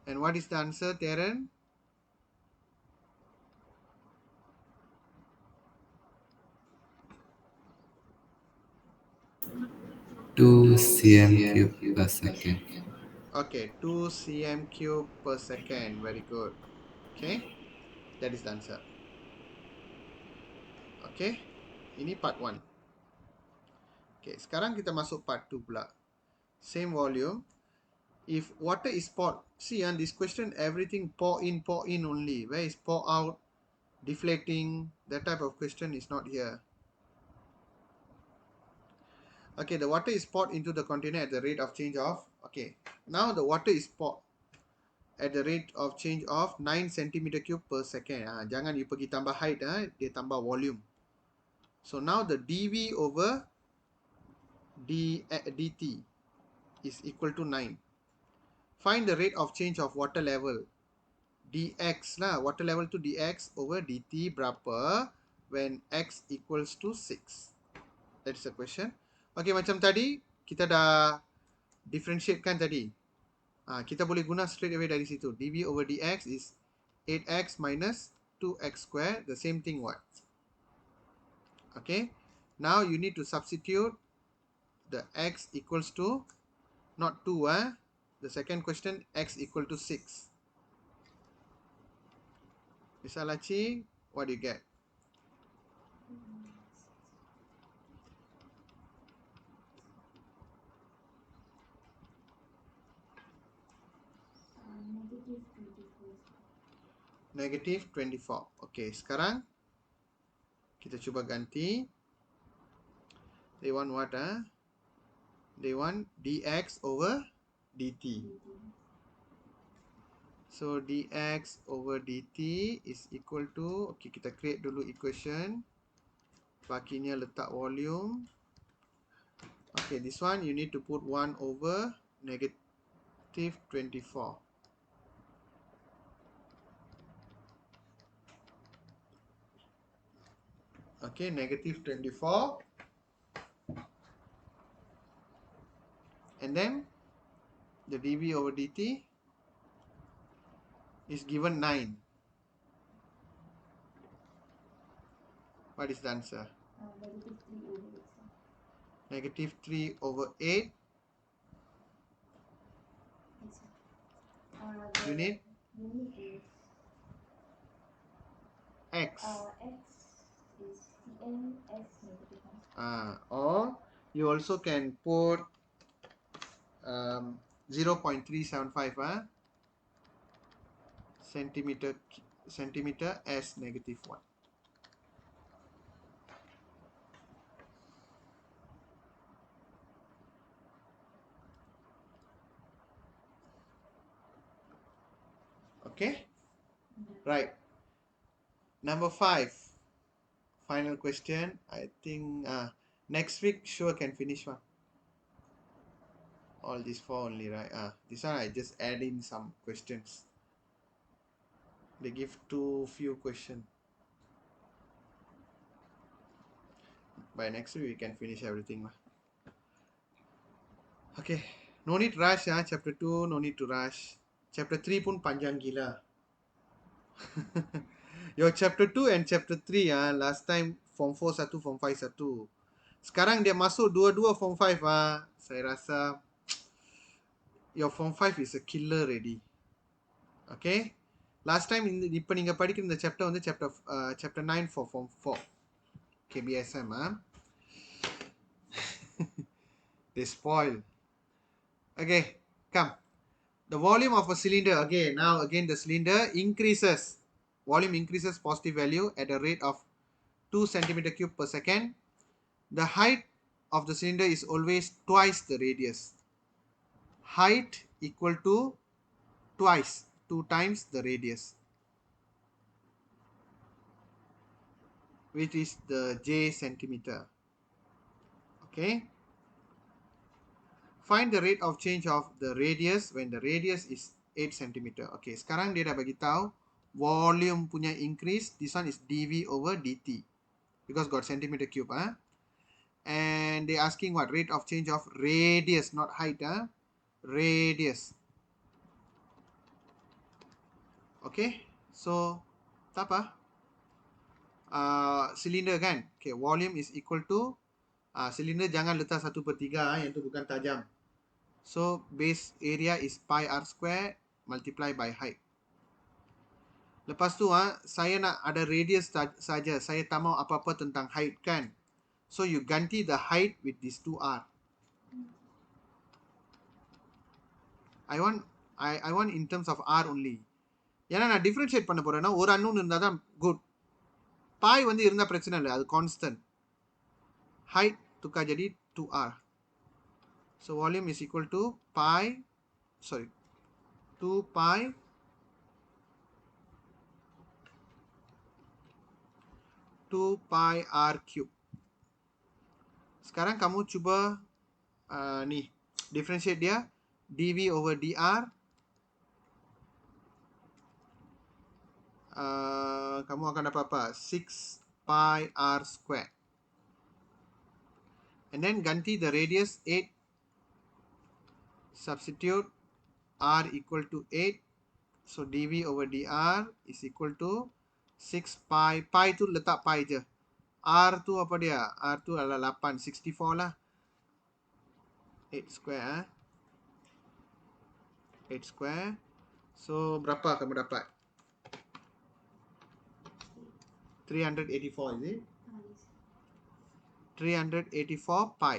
And what is the answer, Darren? 2 cm cube per second. Okay, 2 cm cube per second. Very good. Okay, that is the answer. Okay, ini part 1. Okay, sekarang kita masuk part 2 pula. Same volume. If water is poured, see this question, everything pour in only. Where is pour out, deflating? That type of question is not here. Okay, the water is poured into the container at the rate of change of, okay, now the water is poured at the rate of change of 9 centimeter cube per second. Jangan you pergi tambah height, dia tambah volume. So now the dv over dt is equal to 9. Find the rate of change of water level dx lah, water level to dx over dt berapa when x equals to 6. That's the question. Okay, macam tadi kita dah differentiate kan tadi. Kita boleh guna straight away dari situ. dv over dx is 8x minus 2x square. The same thing what? Okay. Now you need to substitute the x equals to not 2. The second question, x equal to 6. Misalachi, what do you get? Negative 24. Okay, sekarang kita cuba ganti. They want what? They want dx over dt. So dx over dt is equal to, okay, kita create dulu equation. Bakinya letak volume. Okay, this one you need to put 1 over negative 24. Okay, negative 24. And then the dv over dt is given 9. What is the answer? Negative 3 over 8. You need x. X is Cm, X negative 1. Or you also can put 0.375. centimeter as -1. Okay, right. Number 5, final question. I think next week sure can finish one. All these 4 only, right? This one I just add in some questions. They give too few question. By next week we can finish everything. Okay, no need rush chapter 2, no need to rush. Chapter 3 pun panjang gila. Your chapter 2 and chapter 3 last time form 4 satu, form 5 satu. Sekarang dia masuk dua-dua form 5 saya rasa your form 5 is a killer already. Okay? Last time இப்போ நீங்க படிக்கிற இந்த chapter வந்து chapter 9 for form 4. KBSM they spoil. Okay, come. The volume of a cylinder, again the cylinder increases. Volume increases positive value at a rate of 2 centimeter cube per second. The height of the cylinder is always twice the radius. Height equal to twice, 2 times the radius, which is the j centimeter. Okay. Find the rate of change of the radius when the radius is 8 centimeter. Okay, sekarang dia dah bagi tahu volume punya increase. This one is dv over dt because got centimeter cube and they asking what rate of change of radius, not height radius. Okay, so tak apa, cylinder kan. Okay, volume is equal to cylinder jangan letak 1/3 yang tu bukan tajam. So base area is pi r square multiply by height. Lepas tu saya nak ada radius saja. Saya tak mau apa-apa tentang height kan. So you ganti the height with this 2r. I want in terms of r only. ஏன்னா நான் differentiate பண்ண போறேன்னா ஒரு unknown இருந்தால் தான் good. பாய் வந்து இருந்தால் பிரச்சனை இல்லை, அது constant. Height tukar jadi 2r. So volume is equal to 2 pi r cube. Sekarang kamu cuba ni differentiate dia, dv over dr. Kamu akan dapat apa? 6 pi r square. And then ganti the radius 8. Substitute r equal to 8. So dv over dr is equal to 6 pi. Pi tu letak pi je. R tu apa dia? R tu adalah 8. 64 lah. 8 square 8 square. So berapa kamu dapat? 384 is it? 384 pi.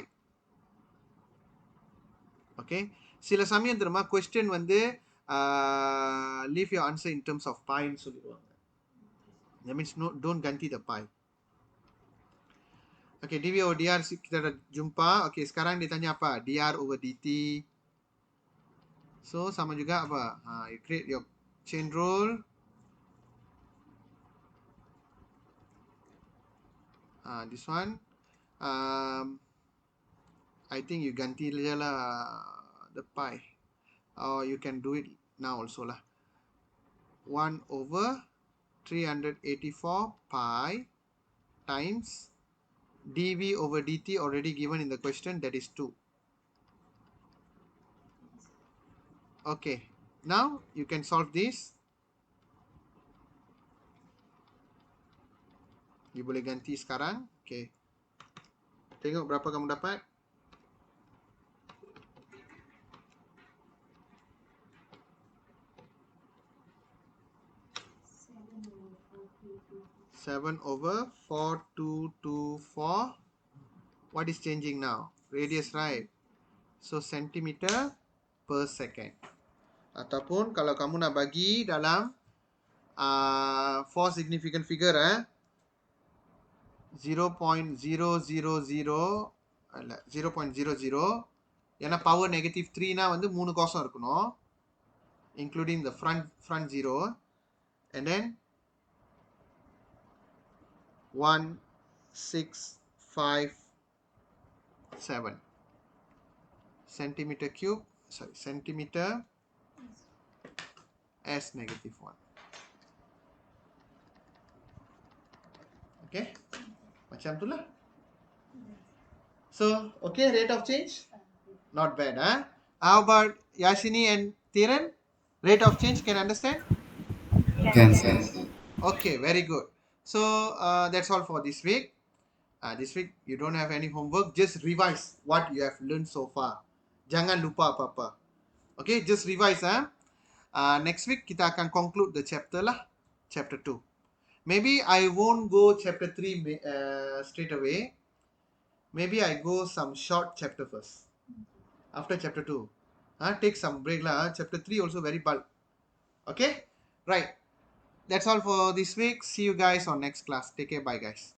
Okay. சில சமயம் தெரியுமா question வந்து leave your answer in terms of pi ன்னு சொல்லிடுவாங்க. That means no, don't ganti the pi. Okay, dv over dr kita dah jumpa. Okay, sekarang dia tanya apa? dr over dt. So sama juga apa? You create your chain rule. This one I think you ganti je lah the pi, or you can do it now also lah. 1 over 384 pi times dv over dt already given in the question, that is 2. Okay, now you can solve this. You boleh ganti sekarang. Okay, tengok berapa kamu dapat. Seven over 4224. What is changing now? Radius, right? So centimeter per second. Ataupun kalau kamu nak bagi dalam four significant figure 0.000 இல்ல 0.00 ஏன்னா power negative த்ரீனா வந்து மூணு கோசம் இருக்கணும் including the front zero and then 1657 centimeter cube, sorry, centimeter as negative 1. Okay, macam tu lah. So okay, rate of change not bad, how about Yashini and Thiran? Rate of change can understand? Can sir. Okay, very good. So that's all for this week. This week you don't have any homework, just revise what you have learned so far. Jangan lupa apa-apa. Okay, just revise. Next week kita akan conclude the chapter lah, chapter 2. Maybe I won't go chapter 3 straight away. Maybe I go some short chapter first. After chapter 2. Take some break lah. Chapter 3 also very bulk. Okay? Right. That's all for this week. See you guys on next class. Take care. Bye guys.